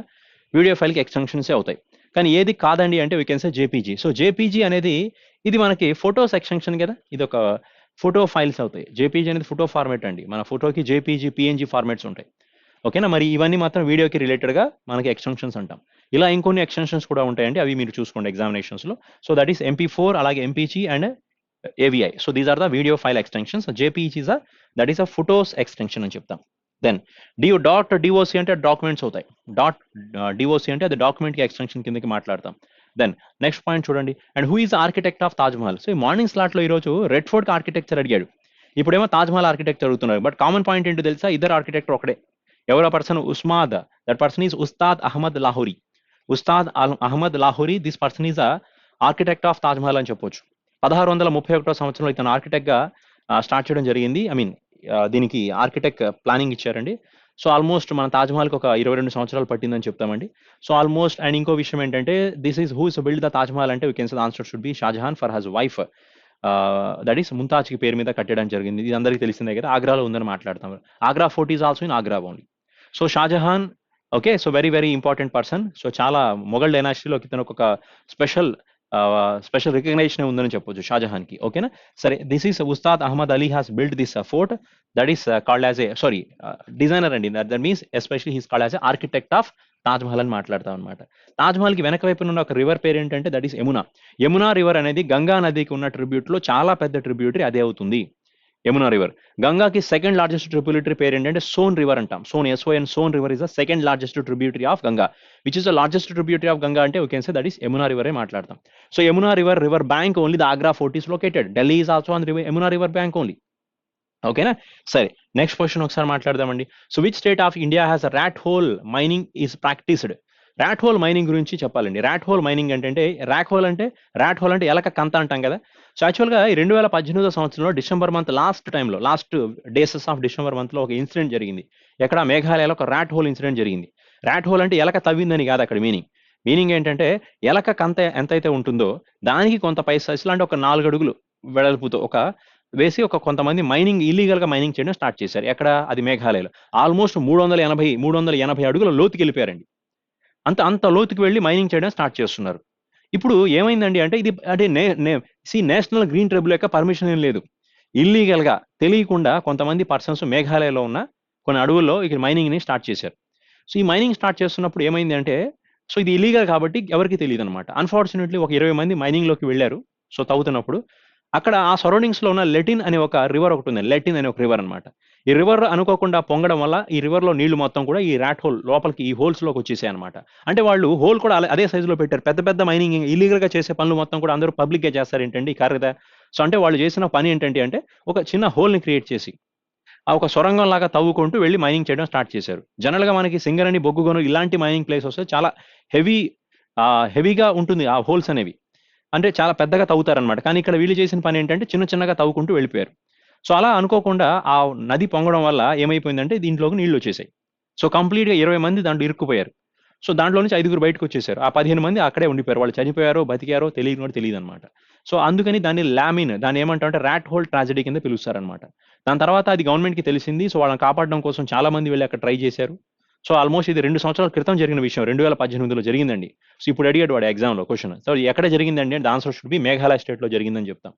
వీడియో ఫైల్ కి ఎక్స్టెన్షన్స్ అవుతాయి. కానీ ఏది కాదండి అంటే we can say JPG. So JPG అనేది ఇది మనకి ఫోటోస్ ఎక్స్టెన్షన్ కదా, ఇది ఒక ఫోటో ఫైల్స్ అవుతాయి. JPG అనేది ఫోటో ఫార్మేట్ అండి. మన ఫోటోకి JPG PNG ఫార్మేట్స్ ఉంటాయి, ఓకేనా. మరి ఇవన్నీ మాత్రం వీడియోకి రిలేటెడ్ గా మనకి ఎక్స్టెన్షన్స్ అంటాం. ఇలా ఇంకొన్ని ఎక్స్టెన్షన్స్ కూడా ఉంటాయండి, అవి మీరు చూసుకోండి ఎగ్జామినేషన్స్ లో. సో దట్ ఈస్ MP4 అలాగే MPG and AVI. So these are the video file extensions. JPG is that is a photos extension అని చెప్తాం. దెన్ .doc అంటే డాక్యుమెంట్స్ అవుతాయి. .doc అంటే అది డాక్యుమెంట్ కి ఎక్స్టెన్షన్ కిందకి మాట్లాడతాం. దెన్ నెక్స్ట్ పాయింట్ చూడండి. And who is architect of Taj Mahal. So ఈ మార్నింగ్ స్లాట్ లో ఈ రోజు రెడ్ ఫోర్ట్ ఆర్కిటెక్చర్ అడిగాడు. ఇప్పుడేమో తాజ్ మహల్ ఆర్కిటెక్చర్ అడుగుతున్నారు. బట్ కామన్ పాయింట్ ఏంటో తెలుసా, ఇద్దరు ఆర్కిటెక్టర్ ఒకడే. ఎవరో పర్సన్ ఉస్మాద్, that person is Ustad Ahmad Lahori. Ustad Ahmad Lahori, this person is architect of Taj Mahal అని చెప్పొచ్చు. 1631 సంవత్సరంలో ఇతను ఆర్కిటెక్ట్ గా స్టార్ట్ చేయడం జరిగింది. ఐ మీన్ దీనికి ఆర్కిటెక్ట్ ప్లానింగ్ ఇచ్చారండి. సో ఆల్మోస్ట్ మన తాజ్ మహల్కి ఒక 22 సంవత్సరాలు పట్టిందని చెప్తామండి. So almost. అండ్ ఇంకో విషయం ఏంటంటే this is whose build the Taj Mahal అంటే we can say the answer should be Shah Jahan for his wife. That is Mumtaz కి పేరు మీద కట్టడం జరిగింది. ఇది అందరికీ తెలిసిందే కదా, ఆగ్రాలో ఉందని మాట్లాడతాం. Agra fort is also in Agra only. So Shah Jahan, okay. So very very important person. So చాలా మొఘల్ డైనాసిటీలోకి ఇతను ఒక స్పెషల్ రికగ్నైజేషన్ ఉందని చెప్పొచ్చు షాజహాన్ కి, ఓకేనా. సరే, this is Ustad Ahmad Ali has build this fort. That is called as a designer అండి. That means especially he's called as a architect of Taj Mahal అని మాట్లాడతాం అనమాట. తాజ్ మహల్ కి వెనక వైపున ఉన్న ఒక రివర్ పేరు ఏంటంటే that is Yamuna. Yamuna river అనేది గంగా నదికి ఉన్న ట్రిబ్యూట్ లో చాలా పెద్ద ట్రిబ్యూటరీ అదే అవుతుంది, యమునా రివర్. గంగాకి సెకండ్ లార్జెస్ట్ ట్రిబ్యూటరీ పేరు ఏంటంటే సోన్ రివర్ అంటాం. Son river is the second largest tributary of Ganga. Which is the largest tributary of Ganga అంటే we can say that is Yamuna river మాట్లాడతాం. So Yamuna river bank only the Agra fort is located. Delhi is also on Yamuna river bank only, ఓకేనా. సరే, next question ఒకసారి మాట్లాడదామండి. So which state of India has rat hole mining is practised. Rat hole mining గురించి చెప్పాలండి. Rat hole mining అంటే rat hole అంటే ఎలక కంత అంటాం కదా. సో యాక్చువల్గా 2018 సంవత్సరంలో December month last days of December month లో ఒక ఇన్సిడెంట్ జరిగింది. ఎక్కడ మేఘాలయలో ఒక ర్యాట్ హోల్ ఇన్సిడెంట్ జరిగింది. ర్యాట్ హోల్ అంటే ఎలక తవ్విందని కాదు అక్కడ మీనింగ్ ఏంటంటే ఎలక కంత ఎంతైతే ఉంటుందో దానికి కొంత పై సైజులో అంటే ఒక 4 అడుగులు వెడల్పుతో వేసి కొంతమంది ఇల్లీగల్ గా మైనింగ్ చేయడం స్టార్ట్ చేశారు. ఎక్కడ, అది మేఘాలయలో. ఆల్మోస్ట్ 380 అడుగుల లోతుకి వెళ్ళిపోయారండి. అంత లోతుకి వెళ్ళి మైనింగ్ చేయడం స్టార్ట్ చేస్తున్నారు. ఇప్పుడు ఏమైందండి అంటే ఇది అంటే నేషనల్ గ్రీన్ ట్రిబ్యునల్ యొక్క పర్మిషన్ ఏం లేదు. ఇల్లీగల్ గా తెలియకుండా కొంతమంది పర్సన్స్ మేఘాలయలో ఉన్న కొన్ని అడవుల్లో ఇక్కడ మైనింగ్ ని స్టార్ట్ చేశారు. సో ఈ మైనింగ్ స్టార్ట్ చేస్తున్నప్పుడు ఏమైంది అంటే, సో ఇది ఇల్లీగల్ కాబట్టి ఎవరికి తెలియదు అనమాట. అన్ఫార్చునేట్లీ ఒక 20 మంది మైనింగ్ లోకి వెళ్ళారు. సో తవ్వుతున్నప్పుడు అక్కడ ఆ సరౌండింగ్స్ లో ఉన్న లెటిన్ అనే ఒక రివర్ ఒకటి ఉంది. లెటిన్ అనే ఒక రివర్ అనమాట. ఈ రివర్ అనుకోకుండా పొంగడం వల్ల ఈ రివర్లో నీళ్లు మొత్తం కూడా ఈ ర్యాట్ హోల్ లోపలికి ఈ హోల్స్లోకి వచ్చేసాయి అనమాట. అంటే వాళ్ళు హోల్ కూడా అదే సైజులో పెట్టారు. పెద్ద పెద్ద మైనింగ్ ఇల్లీగల్గా చేసే పనులు మొత్తం కూడా అందరూ పబ్లిక్గా చేస్తారు ఏంటండి ఈ కారు కదా. సో అంటే వాళ్ళు చేసిన పని ఏంటంటే అంటే ఒక చిన్న హోల్ని క్రియేట్ చేసి ఆ ఒక సొరంగం లాగా తవ్వుకుంటూ వెళ్ళి మైనింగ్ చేయడం స్టార్ట్ చేశారు. జనరల్గా మనకి సింగరేణి, బొగ్గుగను ఇలాంటి మైనింగ్ ప్లేసెస్ చాలా హెవీ హెవీగా ఉంటుంది ఆ హోల్స్ అనేవి. అంటే చాలా పెద్దగా తవ్వుతారనమాట. కానీ ఇక్కడ వీళ్ళు చేసిన పని ఏంటంటే చిన్న చిన్నగా తవ్వుకుంటూ వెళ్ళిపోయారు. సో అలా అనుకోకుండా ఆ నది పొంగడం వల్ల ఏమైపోయిందంటే దీంట్లోకి నీళ్లు వచ్చేసాయి. సో కంప్లీట్‌గా 20 మంది దాంట్లో ఇరుక్కుపోయారు. సో దాంట్లో నుంచి 5 బయటకు వచ్చేసారు. ఆ 15 మంది అక్కడే ఉండిపోయారు. వాళ్ళు చనిపోయారో, బతికారో తెలియని కూడా తెలీదనమాట. సో అందుకని దాన్ని లామిన్ దాన్ని ఏమంటారంటే ర్యాట్ హోల్ ట్రాజెడీ కింద పిలుస్తారనమాట. దాని తర్వాత అది గవర్నమెంట్‌కి తెలిసింది. సో వాళ్ళని కాపాడడం కోసం చాలా మంది వెళ్లి అక్కడ ట్రై చేశారు. సో ఆల్మోస్ట్ ఇది 2 సంవత్సరాల క్రితం జరిగిన విషయం. 2018లో జరిగిందండి. సో ఇప్పుడు అడిగాడు వాడు ఎగ్జామ్‌లో క్వెషన్. సో ఎక్కడ జరిగిందండి అంటే ఆన్సర్ షుడ్ బి మేఘాలయ స్టేట్‌లో జరిగిందని చెప్తాం.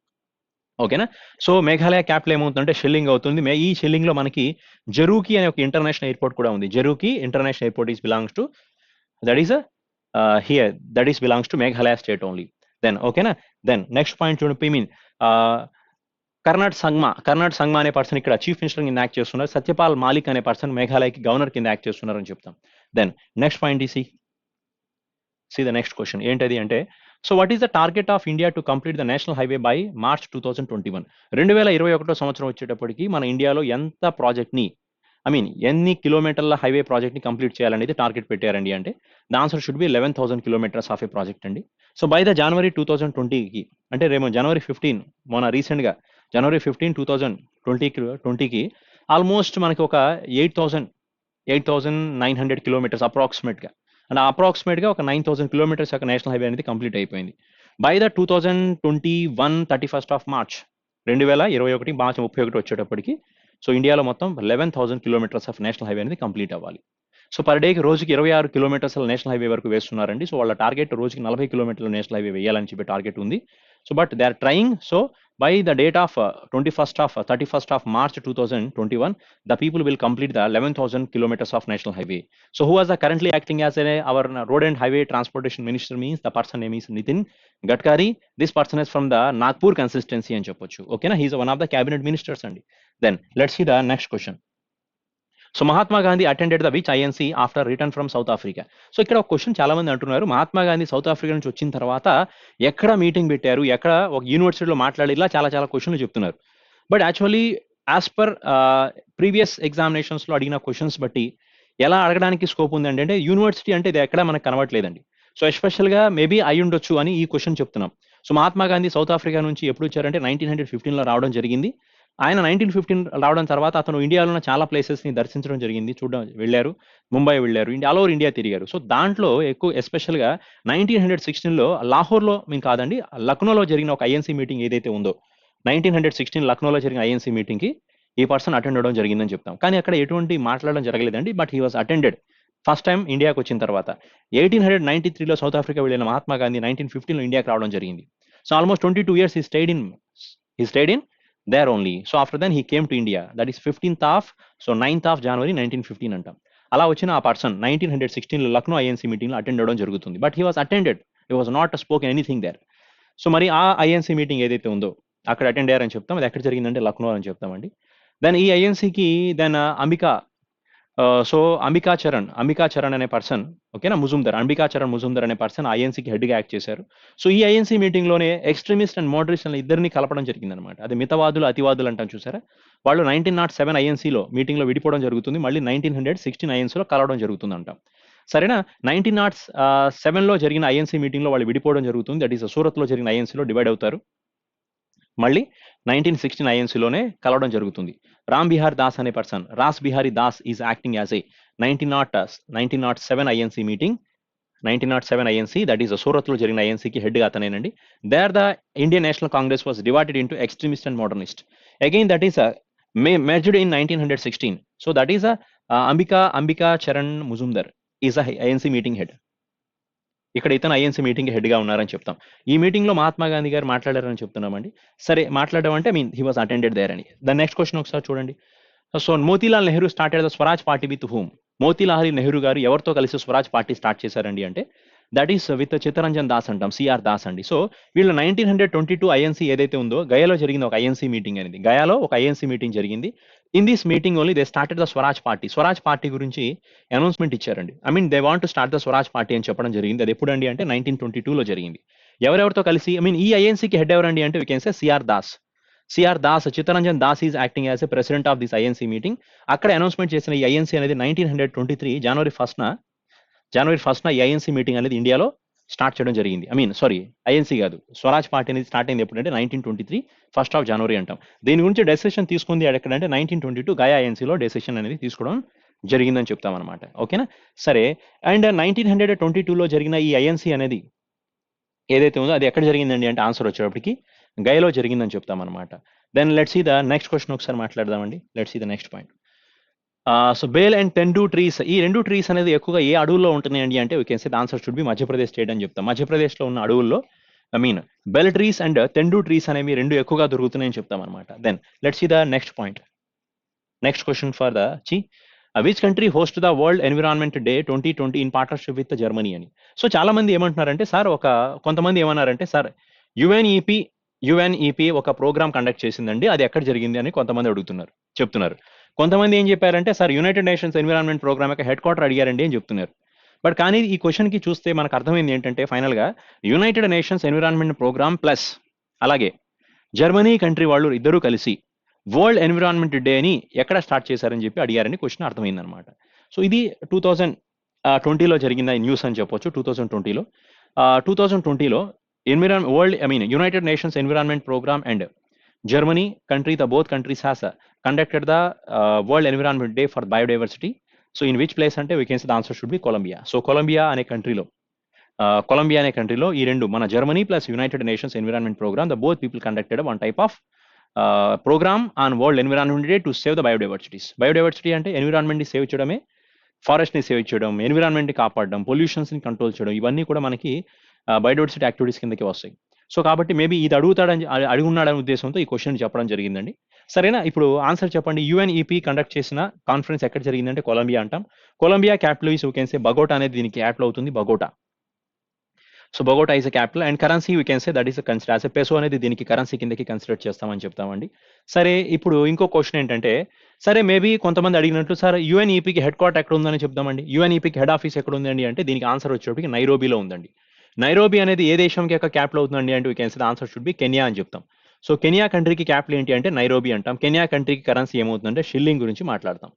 ఓకేనా. సో మేఘాలయ క్యాపిటల్ ఏమవుతుందంటే షెల్లింగ్ అవుతుంది. ఈ షెల్లింగ్‌లో మనకి జరూకి అనే ఒక ఇంటర్నేషనల్ ఎయిర్‌పోర్ట్ కూడా ఉంది. జరూకి international airport belongs to that is here that is belongs to Meghalaya state only. Then ఓకేనా. దెన్ నెక్స్ట్ పాయింట్ చూడండి. మీన్ కర్నాడ్ సంగ్మా అనే పర్సన్ ఇక్కడ చీఫ్ మినిస్టర్ కింద యాక్ట్ చేస్తున్నారు. సత్యపాల్ మాలిక్ అనే పర్సన్ మేఘాలయకి గవర్నర్ కింద యాక్ట్ చేస్తున్నారని చెప్తాం. Then next point see the next question ఏంటది అంటే so what is the target of India to complete the national highway by March 2021? 2021 సంవత్సరం వచ్చేటప్పటికి మన ఇండియాలో ఎంత ప్రాజెక్ట్ని ఎన్ని కిలోమీటర్ల హైవే ప్రాజెక్ట్ని కంప్లీట్ చేయాలనేది టార్గెట్ పెట్టారండి అంటే the answer should B 11,000 kilometres of A project అండి. సో బై ద జనవరి 2020కి అంటే రేమో జనవరి 15 మొన్న రీసెంట్గా జనవరి 15, 2020కి ఆల్మోస్ట్ మనకి ఒక 8,900 కిలోమీటర్స్ అప్రాక్సిమేట్గా అండ్ అప్రాక్సిమేట్గా ఒక 9,000 కిలోమీటర్స్ యొక్క నేషనల్ హైవే అనేది కంప్లీట్ అయిపోయింది. By the 2021 31st of March 2021 March 31 వచ్చేటప్పటికి సో ఇండియాలో మొత్తం 11,000 కిలోమీటర్స్ ఆఫ్ నేషనల్ హైవే అనేది కంప్లీట్ అవ్వాలి. సో పర్ డేకి రోజుకి 26 కిలోమీటర్స్ నేషనల్ హైవే వరకు వేస్తున్నారండి. సో వాళ్ళ టార్గెట్ రోజుకి 40 కిలోమీటర్ల నేషనల్ హైవే వేయాలని చెప్పి టార్గెట్ ఉంది. So but they are trying. So by the date of 31st of March 2021, the people will complete the 11,000 kilometers of national highway. So who was currently acting as our road and highway transportation minister means the person name is Nitin Gadkari. This person is from the Nagpur consistency and Chapochu. Okay, na? He is one of the cabinet ministers. Then let's see the next question. So Mahatma Gandhi attended the which INC after return from south Africa. So ఇక్కడ ఒక question చాలా మంది అంటున్నారు, Mahatma Gandhi south Africa నుంచి వచ్చిన తర్వాత ఎక్కడ meeting పెట్టారు, ఎక్కడ ఒక యూనివర్సిటీలో మాట్లాడి, ఇలా చాలా చాలా క్వశ్చన్లు చెప్తున్నారు. But actually as per previous ఎగ్జామినేషన్స్లో అడిగిన క్వశ్చన్స్ బట్టి ఎలా అడగడానికి స్కోప్ ఉందండి అంటే యూనివర్సిటీ అంటే ఇది ఎక్కడ మనకు కనబడలేదండి. సో ఎస్పెషల్గా మేబీ అయి ఉండొచ్చు అని ఈ క్వశ్చన్ చెప్తున్నాం. So Mahatma Gandhi south Africa నుంచి ఎప్పుడు వచ్చారంటే 1915లో రావడం జరిగింది. ఆయన 1915 రావడం తర్వాత అతను ఇండియాలో ఉన్న చాలా ప్లేసెస్ని దర్శించడం జరిగింది, వెళ్ళారు. ముంబై వెళ్ళారు, ఆల్ ఓవర్ ఇండియా తిరిగారు. సో దాంట్లో ఎక్కువ ఎస్పెషల్గా 1916లో లాహోర్లో కాదండి, లక్నోలో జరిగిన ఒక ఐఎన్సీ మీటింగ్ ఏదైతే ఉందో 1916 లక్నోలో జరిగిన ఐఎన్సీ మీటింగ్కి ఈ పర్సన్ అటెండ్ అవ్వడం జరిగిందని చెప్తాం. కానీ అక్కడ ఎటువంటి మాట్లాడడం జరగలేదండి. But he was attended first time ఇండియాకి వచ్చిన తర్వాత. 1893లో సౌత్ ఆఫ్రికా వెళ్ళిన మహాత్మా గాంధీ 1915లో ఇండియాకి రావడం జరిగింది. So almost 22 years he stayed in there only. So after then he came to India. That is 9th of January 1915 అంటాం. అలా వచ్చిన ఆ పర్సన్ 1916లో లక్నో ఐఎన్సీ మీటింగ్లో అటెండ్ అవ్వడం జరుగుతుంది. But he was attended, he was not spoken anything there. So మరి ఆ ఐఎన్సీ మీటింగ్ ఏదైతే ఉందో అక్కడ అటెండ్ అయ్యారని చెప్తాం. అది ఎక్కడ జరిగిందంటే లక్నో అని చెప్తామండి. దెన్ ఈ ఐఎన్సీకి అంబికా చరణ్ అనే పర్సన్, ఓకేనా, అంబికా చరణ్ ముజుందర్ అనే పర్సన్ ఐఎన్సీకి హెడ్గా యాక్ట్ చేశారు. సో ఈ ఐఎన్సీ మీటింగ్లోనే ఎక్స్ట్రీమిస్ట్ అండ్ మోడరేట్స్ అనే ఇద్దరిని కలపడం జరిగిందనమాట. అది మితవాదులు అతివాదులు అంటాం చూసారా, వాళ్ళు 1907 ఐఎన్సీలో మీటింగ్లో విడిపోవడం జరుగుతుంది. మళ్ళీ 1916 ఐఎన్సీలో కలవడం జరుగుతుంది అంటాం. సరేనా. 1907లో జరిగిన ఐఎన్సీ మీటింగ్లో వాళ్ళు విడిపోవడం జరుగుతుంది. దట్ ఈస్ సూరత్లో జరిగిన ఐఎన్సీలో డివైడ్ అవుతారు. మళ్ళీ 1916 ఐఎన్సీలోనే కలవడం జరుగుతుంది. రామ్ బిహార్ దాస్ అనే person, Ras Bihari Das is acting as a 1907 INC meeting, 1907 INC that is సూరత్లో జరిగిన ఐఎన్సీకి హెడ్గా అతనేనండి. There the Indian National Congress was divided into extremist and modernist. Again that is merged in 1916. So that is Ambika Charan Mazumdar is a INC meeting head. ఇక్కడ ఇతను INC meeting హెడ్గా ఉన్నారని చెప్తాం. ఈ మీటింగ్లో మహాత్మా గాంధీ గారు మాట్లాడారని చెప్తున్నామండి. సరే, మాట్లాడడం అంటే హీ వాజ్ అటెండెడ్ దేర్ అని. ద నెక్స్ట్ క్వశ్చన్ ఒకసారి చూడండి. So Motilal Nehru started the Swaraj party with whom. Motilal Nehru గారు ఎవరితో కలిసి స్వరాజ్ పార్టీ స్టార్ట్ చేశారండి అంటే that is with Chittaranjan Das అంటాం, సిఆర్ దాస్ అండి. సో వీళ్ళు 1922 ఐఎన్సీ ఏదైతే ఉందో గయాలో జరిగింది ఒక ఐఎన్సీ మీటింగ్ అనేది. గయాలో ఒక ఐఎన్సీ మీటింగ్ జరిగింది. In this meeting only they started the Swaraj party. Swaraj party గురించి అనౌన్స్మెంట్ ఇచ్చారండి. I mean they want to start the Swaraj party అని చెప్పడం జరిగింది. అది ఎప్పుడండి అంటే 1922లో జరిగింది. ఎవరెవరితో కలిసి, ఐ మీన్ ఈ ఐఎన్సీకి హెడ్ ఎవరండి అంటే we can say C R Das. C R Das, Chittaranjan Das is acting as a president of this INC meeting. అక్కడ అనౌన్స్మెంట్ చేసిన ఈ ఐఎన్సీ అనేది 1923 జనవరి ఫస్ట్న ఈ ఐఎన్సీ మీటింగ్ అనేది ఇండియాలో స్టార్ట్ చేయడం జరిగింది. ఐ మీన్ సారీ, ఐఎన్సీ కాదు, స్వరాజ్ పార్టీ అనేది స్టార్ట్ అయింది ఎప్పుడంటే 1923 ఫస్ట్ ఆఫ్ జనవరి అంటాం. దీని గురించి డెసిషన్ తీసుకుంది ఎక్కడంటే 1922 గయా ఐఎన్సీలో డెసిషన్ అనేది తీసుకోవడం జరిగిందని చెప్తాం అనమాట. ఓకేనా, సరే. అండ్ 1922లో జరిగిన ఈ ఐఎన్సీ అనేది ఏదైతే ఉందో అది ఎక్కడ జరిగిందండి అంటే ఆన్సర్ వచ్చేటప్పటికి గయలో జరిగిందని చెప్తాం అనమాట. Then let's see the next question ఒకసారి మాట్లాడదామండి. Let's see the next point. So bael and tendu trees, ఈ రెండు ట్రీస్ అనేది ఎక్కువగా ఏ అడవుల్లో ఉంటున్నాయండి అంటే we can say the answer should be Madhya Pradesh state అని చెప్తాం. మధ్యప్రదేశ్లో ఉన్న అడవుల్లో I mean bel trees and tendu trees అనేవి రెండు ఎక్కువగా దొరుకుతున్నాయని చెప్తాం అనమాట. Then let's see the next point. Next question for the which country host the world environment day 2020 in partnership with Germany అని. సో చాలా మంది ఏమంటున్నారంటే సార్, కొంతమంది ఏమన్నారంటే సార్ యుఎన్ఈపి ఒక ప్రోగ్రామ్ కండక్ట్ చేసిందండి, అది ఎక్కడ జరిగింది అని కొంతమంది చెప్తున్నారు. కొంతమంది ఏం చెప్పారంటే sir United Nations environment programme యొక్క హెడ్ క్వార్టర్ అడిగారండి అని చెప్తున్నారు. బట్ కానీ ఈ క్వశ్చన్ కి చూస్తే మనకు అర్థమైంది ఏంటంటే ఫైనల్ గా United Nations environment programme plus అలాగే జర్మనీ కంట్రీ వాళ్ళు ఇద్దరూ కలిసి వరల్డ్ ఎన్విరాన్మెంట్ డే ని ఎక్కడ స్టార్ట్ చేశారని చెప్పి అడిగారని క్వశ్చన్ అర్థమైంది అనమాట. సో ఇది 2020లో జరిగిన న్యూస్ అని చెప్పొచ్చు. 2020లో United Nations environment Programme and Germany country, the both countries has conducted the World Environment Day for Biodiversity. So in which place ante we can say the answer should be Colombia. So Colombia అనే కంట్రీలో ఈ రెండు మన Germany plus United Nations environment programme the both people conducted one type of programme on world environment day to save the biodiversity అంటే environment ని save చేయడమే, forest ని save చేయడం, ఎన్విరాన్మెంట్ ని కాపాడడం, పొల్యూషన్స్ ని కంట్రోల్ చేయడం, ఇవన్నీ కూడా మనకి బయోడైవర్సిటీ యాక్టివిటీస్ కిందకి వస్తాయి. సో కాబట్టి మేబీ ఇది అడుగున్నాడనే ఉద్దేశంతో ఈ క్వశ్చన్ చెప్పడం జరిగిందండి. సరేనా, ఇప్పుడు ఆన్సర్ చెప్పండి. యుఎన్ఈపి కండక్ట్ చేసిన కాన్ఫరెన్స్ ఎక్కడ జరిగిందంటే కొలంబియా అంటాం. Colombia capital is you can say Bogota అనేది దీనికి క్యాపిటల్ అవుతుంది, Bogota. So Bogota is a capital and currency you can say that is consider as a peso అనేది దీనికి కరెన్సీ కిందకి కన్సిడర్ చేస్తామని చెప్తామండి. సరే, ఇప్పుడు ఇంకో క్వశ్చన్ ఏంటంటే సరే మేబీ కొంతమంది అడిగినట్లు సార్ యుఎన్ఈపికి హెడ్ క్వార్టర్ ఎక్కడ ఉందని చెప్తామండి. యుఎన్ఈపికి హెడ్ ఆఫీస్ ఎక్కడ ఉందండి అంటే దీనికి ఆన్సర్ వచ్చేటప్పటికి నైరోబీలో ఉందండి. నైరోబీ అనేది ఏ దేశంకి యొక్క క్యాపిటల్ అవుతుందండి అంటే we can say the answer should B Kenya అని చెప్తాం. సో కెన్యా కంట్రీకి క్యాపిటల్ ఏంటి అంటే నైరోబీ అంటాం. కెన్యా కంట్రీకి కరెన్సీ ఏమవుతుందంటే షిల్లింగ్ గురించి మాట్లాడతాం.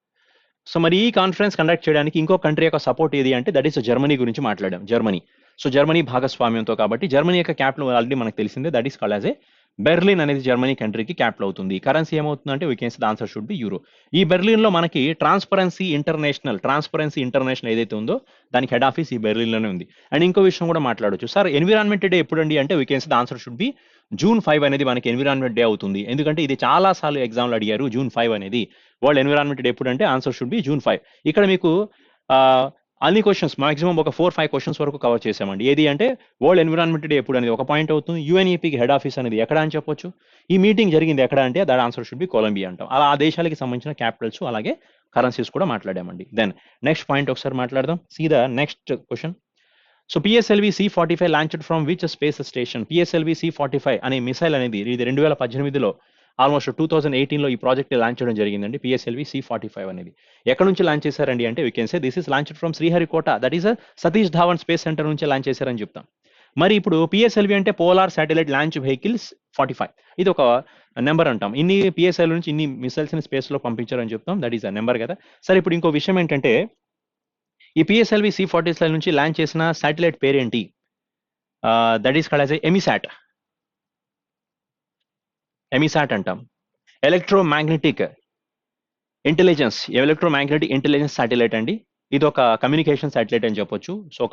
సో మరి ఈ కాన్ఫరెన్స్ కండక్ట్ చేయడానికి ఇంకో కంట్రీ యొక్క సపోర్ట్ ఏది అంటే దట్ ఈస్ జర్మనీ గురించి మాట్లాడాం. జర్మనీ. సో జర్మనీ భాగస్వామ్యంతో కాబట్టి జర్మనీ యొక్క క్యాపిటల్ ఆల్రెడీ మనకు తెలిసిందే, that is called as A Berlin అనేది జర్మనీ కంట్రీకి క్యాపిటల్ అవుతుంది. కరెన్సీ ఏమవుతుందంటే we can say the answer should B euro. ఈ బెర్లిన్ లో మనకి ట్రాన్స్పరెన్సీ ఇంటర్నేషనల్ ఏదైతే ఉందో దానికి హెడ్ ఆఫీస్ ఈ బెర్లిన్ లోనే ఉంది. అండ్ ఇంకో విషయం కూడా మాట్లాడొచ్చు సార్, ఎన్విరాన్మెంట్ డే ఎప్పుడండి అంటే we can say the answer should B June 5 అనేది మనకి ఎన్విరాన్మెంట్ డే అవుతుంది. ఎందుకంటే ఇది చాలా సార్లు ఎగ్జామ్లో అడిగారు. June 5 అనేది వరల్డ్ ఎన్విరాన్మెంట్ డే ఎప్పుడు అంటే ఆన్సర్ షుడ్ బి June 5. ఇక్కడ మీకు అన్ని క్వశ్చన్స్ మాక్సిమం ఒక 4-5 క్వశ్చన్స్ వరకు కవర్ చేసామండి. ఏది అంటే వరల్డ్ ఎన్విరాన్మెంట్ డే ఎప్పుడు అనేది ఒక పాయింట్ అవుతుంది. యుఎన్ఈపికి హెడ్ ఆఫీస్ అనేది ఎక్కడ అని చెప్పొచ్చు. ఈ మీటింగ్ జరిగింది ఎక్కడ అంటే that answer should be Colombia అంటాం. అలా ఆ దేశాలకి సంబంధించిన క్యాపిటల్స్ అలాగే కరెన్సీస్ కూడా మాట్లాడామండి. దెన్ నెక్స్ట్ పాయింట్ ఒకసారి మాట్లాడదాం. See the next question. So PSLV C-45 launched from which space station. PSLV C-45 అనే మిసైల్ అనేది ఇది 2018లో ఆల్మోస్ట్ 2018లో ఈ ప్రాజెక్ట్ లాంచ్ చేయడం జరిగిందండి. పిఎస్ఎల్వి C-45 అనేది ఎక్కడ నుంచి లాంచ్ చేశారండి అంటే we can say this is launched from Sriharikota, that is Satish Dhawan space centre నుంచి లాంచ్ చేశారని చెప్తాం. మరి ఇప్పుడు పిఎస్ఎల్వి అంటే పోలార్ శాటిలైట్ లాంచ్ వెహికల్స్ 45, ఇది ఒక నెంబర్ అంటాం. ఇన్ని పిఎస్ఎల్ నుంచి ఇన్ని మిసైల్స్ ని స్పేస్ లో పంపించారని చెప్తాం, దట్ ఈస్ అ నెంబర్ కదా. సరే, ఇప్పుడు ఇంకో విషయం ఏంటంటే ఈ పిఎస్ఎల్వి C-45 నుంచి లాంచ్ చేసిన శాటిలైట్ పేరేంటి? దట్ ఈస్ కాల్డ్ యాజ్ ఎమిసాట్ అంటాం. ఎలక్ట్రోమాగ్నెటిక్ ఇంటెలిజెన్స్ శాటిలైట్ అండి. ఇది ఒక కమ్యూనికేషన్ శాటిలైట్ అని చెప్పొచ్చు. సో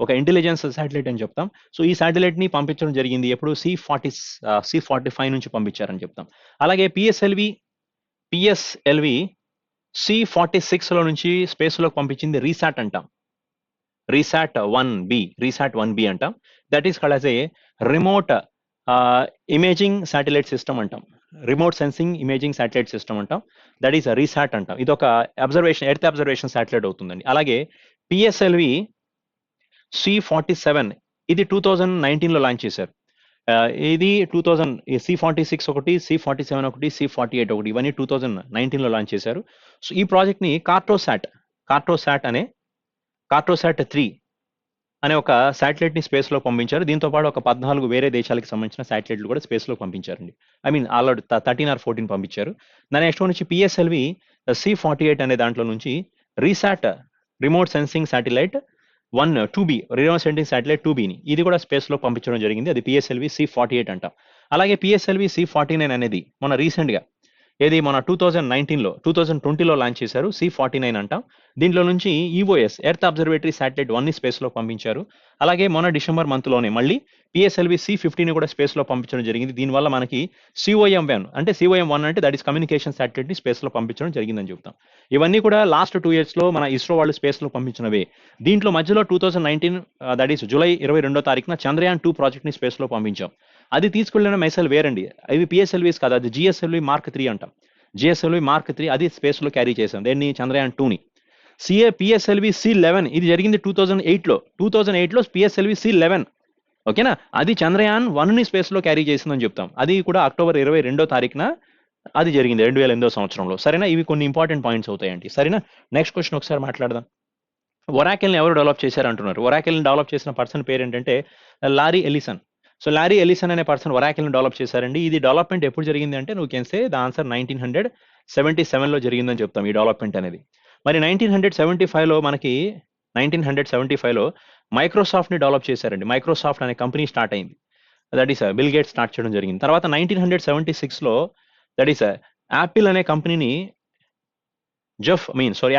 ఒక ఇంటెలిజెన్స్ శాటిలైట్ అని చెప్తాం. సో ఈ శాటిలైట్ ని పంపించడం జరిగింది ఎప్పుడు C-45 నుంచి పంపించారని చెప్తాం. అలాగే పిఎస్ఎల్వి C-46లో నుంచి స్పేస్ లోకి పంపించింది రీసాట్ అంటాం. రీసాట్ 1B అంటాం. That is called as a remote imaging satellite system అంటాం. Remote sensing imaging satellite system అంటాం. దట్ ఈస్ రీసాట్ అంటాం. ఇది ఒక ఎర్త్ అబ్జర్వేషన్ శాటిలైట్ అవుతుందండి. అలాగే పిఎస్ఎల్వి C-47 ఇది 2019లో లాంచ్ చేశారు. ఇది 2000 C46 ఒకటి, C47 ఒకటి, C48 ఒకటి, ఇవన్నీ 2019లో లాంచ్ చేశారు. సో ఈ ప్రాజెక్ట్ ని కార్టోసాట్ 3 అనే ఒక శాటిలైట్ ని స్పేస్ లో పంపించారు. దీంతో పాటు ఒక 14 వేరే దేశాలకు సంబంధించిన శాటిలైట్లు కూడా స్పేస్ లో పంపించారండి. ఐ మీన్ ఆల్రెడీ 13 ఆర్ 14 పంపించారు. దాని నెక్స్ట్ నుంచి పిఎస్ఎల్వి C48 అనే దాంట్లో నుంచి RISAT remote sensing satellite 2B remote sensing satellite 2Bని ఇది కూడా స్పేస్ లో పంపించడం జరిగింది. అది పిఎస్ఎల్వి C48 అంటాం. అలాగే పిఎస్ఎల్వి C49 అనేది మన రీసెంట్ గా ఏది మన 2020లో లాంచ్ చేశారు. C49 అంటాం. దీంట్లో నుంచి ఈఓఎస్ ఎర్త్ అబ్జర్వేటరీ శాటిలైట్ 1ని స్పేస్ లో పంపించారు. అలాగే మొన్న డిసెంబర్ మంత్ లోనే మళ్ళీ పిఎస్ఎల్వి C50ని కూడా స్పేస్ లో పంపించడం జరిగింది. దీనివల్ల మనకి COM1 అంటే COM1 అంటే దట్ ఈస్ కమ్యూనికేషన్ శాటిలైట్ ని స్పేస్ లో పంపించడం జరిగిందని చెప్తాం. ఇవన్నీ కూడా లాస్ట్ 2 years లో మన ఇస్రో వాళ్ళు స్పేస్ లో పంపించినవే. దీంట్లో మధ్యలో 2019 దట్ ఈస్ జూలై 22వ తారీఖున చంద్రయాన్ 2 ప్రాజెక్ట్ ని స్పేస్ లో పంపించాం. అది తీసుకెళ్లిన మైసైల్ వేరండి. ఇవి పిఎస్ఎల్వీస్ కాదు, అది జిఎస్ఎల్వి మార్క్ 3 అంటాం. జిఎస్ఎల్వి మార్క్ 3 అది స్పేస్ లో క్యారీ చేసాం. దేన్ని చంద్రయాన్ 2ని. పిఎస్ఎల్వి C11 ఇది జరిగింది 2008లో పిఎస్ఎల్వి C11 ఓకేనా. అది చంద్రయాన్ 1ని స్పేస్ లో క్యారీ చేసిందని చెప్తాం. అది కూడా అక్టోబర్ 22వ తారీఖున అది జరిగింది 2008వ సంవత్సరంలో. సరేనా, ఇవి కొన్ని ఇంపార్టెంట్ పాయింట్స్ అవుతాయండి. సరేనా, నెక్స్ట్ క్వశ్చన్ ఒకసారి మాట్లాడదాం. ఒరాకిల్ని ఎవరు డెవలప్ చేశారు అంటున్నారు. ఒరాకిల్ని డెవలప్ చేసిన పర్సన్ పేరు ఏంటంటే Larry Ellison. So Larry Ellison అనే పర్సన్ ఒరాకిల్ని డెవలప్ చేశారండి. ఇది డెవలప్మెంట్ ఎప్పుడు జరిగింది అంటే నువ్వు కెన్ సే ద ఆన్సర్ 1977లో జరిగిందని చెప్తాం ఈ డెవలప్మెంట్ అనేది. మరి 1975లో మనకి 1975లో మైక్రోసాఫ్ట్ ని డెవలప్ చేశారండి. మైక్రోసాఫ్ట్ అనే కంపెనీ స్టార్ట్ అయింది. That is Bill Gates start చేయడం జరిగింది. తర్వాత 1976లో దట్ ఈస్ యాపిల్ అనే కంపెనీని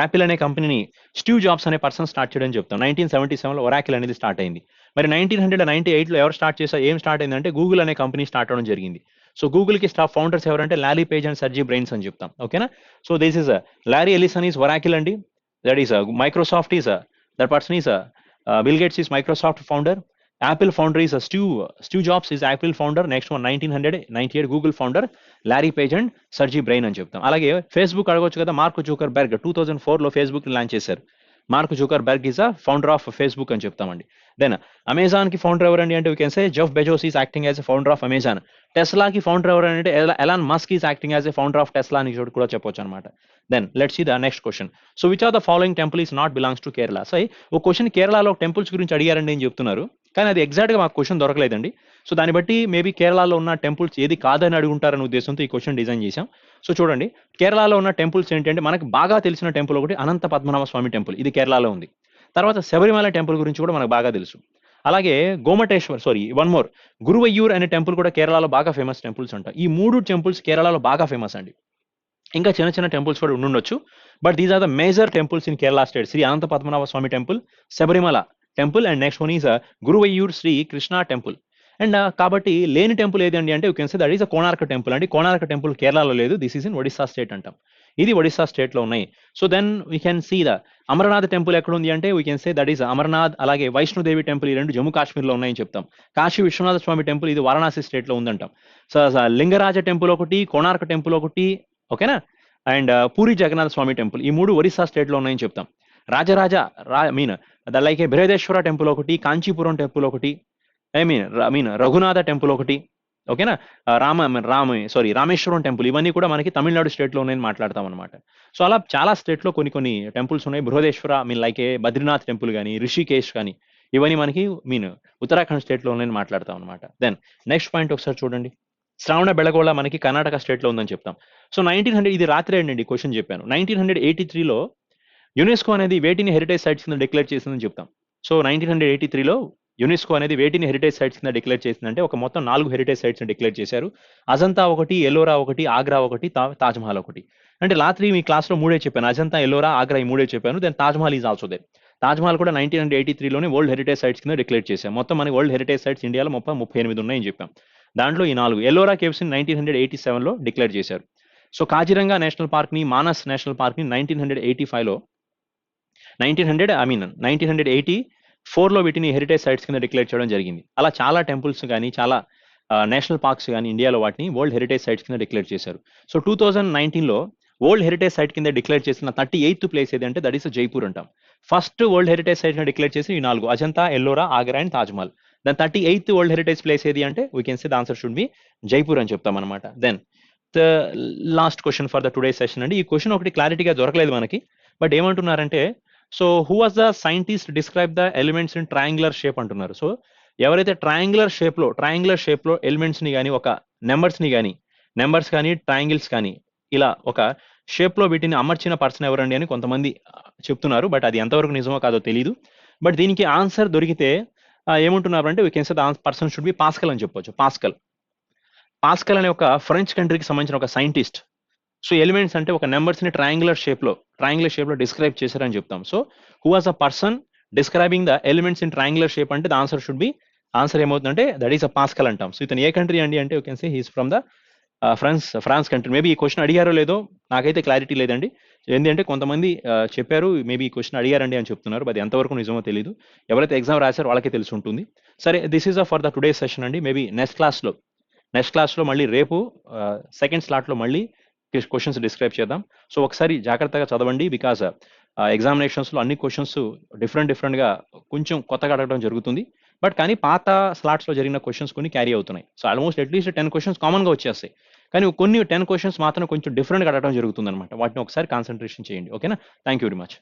యాపిల్ అనే కంపెనీని స్టీవ్ జాబ్స్ అనే పర్సన్ స్టార్ట్ చేయడం చెప్తాం. 1977లో ఒరాకిల్ అనేది స్టార్ట్ అయింది. మరి 1998లో ఎవరు స్టార్ట్ చేశారు, ఏం స్టార్ట్ అయిందంటే గూగుల్ అనే కంపెనీ స్టార్ట్ అవడం జరిగింది. సో గూగుల్ కి ఫౌండర్స్ ఎవరంటే Larry Page and Sergey Brins అని చెప్తాం. ఓకేనా. So this is Larry Ellison is Oracle అండి. That is Microsoft is that person is Bill Gates is Microsoft founder. Apple founder is Steve Jobs is Apple founder. Next 1998 Google founder Larry Page and Sergey Brin అని చెప్తాం. అలాగే Facebook అడగొచ్చు కదా, Mark Zuckerberg 2004లో Facebook launch చేశారు. Mark జూకర్ బెర్గ్ is a founder of Facebook అని చెప్తామండి. Then Amazon కి ఫౌండర్ ఎవరండి అంటే we can say Jeff Bezos is acting as a founder of Amazon. Tesla కి ఫౌండర్ ఎవరంటే Elon Musk is acting as a founder of Tesla అని కూడా చెప్పొచ్చు అనమాట. Then let's see the next question. So which are the following temple is not belongs to Kerala. So ఒక question కేరళలో temples గురించి అడిగారండి అని చెప్తున్నారు, కానీ అది ఎగ్జాక్ట్ గా మాకు క్వశ్చన్ దొరకలేదండి. సో దాన్ని బట్టి మేబీ కేరళలో ఉన్న టెంపుల్స్ ఏది కాదని అడుగుంటారనే ఉద్దేశంతో ఈ క్వశ్చన్ డిజైన్ చేశాం. సో చూడండి, కేరళలో ఉన్న టెంపుల్స్ ఏంటంటే మనకు బాగా తెలిసిన టెంపుల్ ఒకటి అనంత పద్మనాభ స్వామి టెంపుల్, ఇది కేరళలో ఉంది. తర్వాత శబరిమల టెంపుల్ గురించి కూడా మనకు బాగా తెలుసు. అలాగే వన్ మోర్ గురువయ్యూర్ అనే టెంపుల్ కూడా కేరళలో బాగా ఫేమస్ టెంపుల్స్ అంట. ఈ 3 టెంపుల్స్ కేరళలో బాగా ఫేమస్ అండి. ఇంకా చిన్న చిన్న టెంపుల్స్ కూడా ఉండుండొచ్చు, but these are the major temples in Kerala state. Shri Anantha Padmanabha Swamy temple, Sabarimala temple, and next one is Guruvayur Shri Krishna temple. And కాబట్టి లేని టెంపుల్ ఏదండి అంటే you can say that is a Konark temple అండి. కోణార్క టెంపుల్ కేరళలో లేదు, this is in Odisha state అంటాం. ఇది ఒడిస్సా స్టేట్ లో ఉన్నాయి. So then we can see the Amarnath temple ఎక్కడ ఉంది అంటే we can say that is Amarnath. అలాగే వైష్ణోదేవి టెంపుల్, ఈ రెండు జమ్మూ కాశ్మీర్ లో ఉన్నాయని చెప్తాం. కాశీ విశ్వనాథ స్వామి టెంపుల్ ఇది వారణాసి స్టేట్ లో ఉందంటాం. సో లింగరాజ టెంపుల్ ఒకటి, కోణార్క టెంపుల్ ఒకటి, ఓకేనా. అండ్ పూరి జగన్నాథ స్వామి టెంపుల్, ఈ 3 ఒరిస్సా స్టేట్ లో ఉన్నాయని చెప్తాం. లైక్ బృహదేశ్వర టెంపుల్ ఒకటి, కాంచీపురం టెంపుల్ ఒకటి, రఘునాథ టెంపుల్ ఒకటి, ఓకేనా. రామేశ్వరం టెంపుల్, ఇవన్నీ కూడా మనకి తమిళనాడు స్టేట్ లో ఉన్నాయని మాట్లాడతాం అనమాట. సో అలా చాలా స్టేట్ లో కొన్ని టెంపుల్స్ ఉన్నాయి. బృహదేశ్వర లైక్ బద్రీనాథ్ టెంపుల్ కానీ, రిషికేష్ కానీ, ఇవన్నీ మనకి ఉత్తరాఖండ్ స్టేట్ లో ఉన్నాయని మాట్లాడతాం అనమాట. దెన్ నెక్స్ట్ పాయింట్ ఒకసారి చూడండి. శ్రావణ బెళగోళ మనకి కర్ణాటక స్టేట్ లో ఉందని చెప్తాం. సో 1900 ఇది రాత్రి అండి క్వశ్చన్ చెప్పాను. 1983లో యునెస్కో అనేది వేటిని హెరిటేజ్ సైట్స్ కింద డిక్లేర్ చేసిందని చెప్తాం. సో 1983లో యునెస్కో అనేది వేటిని హెరిటేజ్ సైట్స్ కింద డిక్లేర్ చేసిందంటే ఒక మొత్తం 4 హెరిటేజ్ సైట్స్ ని డిక్లేర్ చేశారు. అజంతా ఒకటి, ఎల్లోరా ఒకటి, ఆగ్రా ఒకటి, తాజ్మహల్ ఒకటి. అంటే రాత్రి మీ క్లాస్ లో 3 చెప్పాను. అజంతా, ఎల్లోరా, ఆగ్రా ఈ 3 చెప్పాను. Then Taj Mahal is also there. Taj Mahal కూడా 1983లోనే వరల్డ్ హెరిటేజ్ సైట్స్ కింద డిక్లేర్ చేశాం. మొత్తం మనకి వరల్డ్ హెరిటేజ్ సైట్స్ ఇండియాలో 38 ఉన్నాయని చెప్పాం. దాంట్లో ఈ 4 ఎల్లోరా కేవ్స్ ని 1987లో డిక్లేర్ చేశారు. సో కాజిరంగా నేషనల్ పార్క్ ని, మానస్ నేషనల్ పార్క్ ని 1984లో వీటిని హెరిటేజ్ సైట్స్ కింద డిక్లేర్ చేయడం జరిగింది. అలా చాలా టెంపుల్స్ కానీ, చాలా నేషనల్ పార్క్స్ కానీ ఇండియాలో వాటిని వరల్డ్ హెరిటేజ్ సైట్స్ కింద డిక్లేర్ చేశారు. సో 2019లో వరల్డ్ హెరిటేజ్ సైట్ కింద డిక్లేర్ చేసిన 38th ప్లేస్ ఏదంటే దట్ ఈస్ జైపూర్ అంటాం. ఫస్ట్ వరల్డ్ హెరిటేజ్ సైట్ ని డిక్లేర్ చేసి ఈ 4 అజంతా, ఎల్లోరా, ఆగ్రా అండ్ తాజ్మహల్. దాని 38th వరల్డ్ హెరిటేజ్ ప్లేస్ ఏది అంటే we can say the answer should be Jaipur అని చెప్తాం అనమాట. Then the last question for the today session అండి. ఈ క్వశ్చన్ ఒకటి క్లారిటీగా దొరకలేదు మనకి, బట్ ఏమంటున్నారంటే so who was the scientist describe the elements in triangular shape అంటున్నారు. సో ఎవరైతే ట్రయాంగులర్ షేప్ లో ఎలిమెంట్స్ ని కానీ ఒక నెంబర్స్ కానీ ట్రయాంగిల్స్ కానీ ఇలా ఒక షేప్ లో వీటిని అమర్చిన పర్సన్ ఎవరండి అని కొంతమంది చెప్తున్నారు, బట్ అది ఎంతవరకు నిజమో కాదో తెలియదు. బట్ దీనికి ఆన్సర్ దొరికితే ఏమంటున్నారు అంటే we can say the person should B pascal అని చెప్పొచ్చు. పాస్కల్ అనే ఒక ఫ్రెంచ్ కంట్రీకి సంబంధించిన ఒక సైంటిస్ట్. సో ఎలిమెంట్స్ అంటే ఒక నెంబర్స్ ని ట్రయాంగులర్ షేప్ లో డిస్క్రైబ్ చేశారని చెప్తాం. So who was a person describing the elements in triangular shape అంటే the answer should be answer ఏమవుతుందంటే దట్ ఈస్ అ పాస్కల్ అంటాం. సో ఇతను ఏ కంట్రీ అండి అంటే you can say he's from the France country. Maybe ఈ క్వశ్చన్ అడిగారో లేదో నాకైతే క్లారిటీ లేదండి. ఏంటంటే కొంతమంది చెప్పారు మేబీ ఈ క్వశ్చన్ అడిగారండి అని చెప్తున్నారు, అది ఎంతవరకు నిజమో తెలియదు. ఎవరైతే ఎగ్జామ్ రాశారో వాళ్ళకే తెలిసి ఉంటుంది. సరే, this is for the today session అండి. మేబీ నెక్స్ట్ క్లాస్లో మళ్ళీ రేపు సెకండ్ స్లాట్లో మళ్ళీ క్వశ్చన్స్ డిస్క్రైబ్ చేద్దాం. సో ఒకసారి జాగ్రత్తగా చదవండి, బికాస్ ఎగ్జామినేషన్స్లో అన్ని క్వశ్చన్స్ డిఫరెంట్గా కొంచెం కొత్తగా అడగడం జరుగుతుంది. బట్ కానీ పాత స్లాట్స్లో జరిగిన క్వశ్చన్స్ కొన్ని క్యారీ అవుతున్నాయి. సో ఆల్మోస్ట్ అట్లీస్ట్ 10 క్వశ్చన్స్ కామన్గా వచ్చేస్తాయి, కానీ కొన్ని 10 క్వశ్చన్స్ మాత్రం కొంచెం డిఫరెంట్గా అడగడం జరుగుతుంది అనమాట. వాటిని ఒకసారి కాన్సన్ట్రేషన్ చేయండి. ఓకేనా? Thank you very much.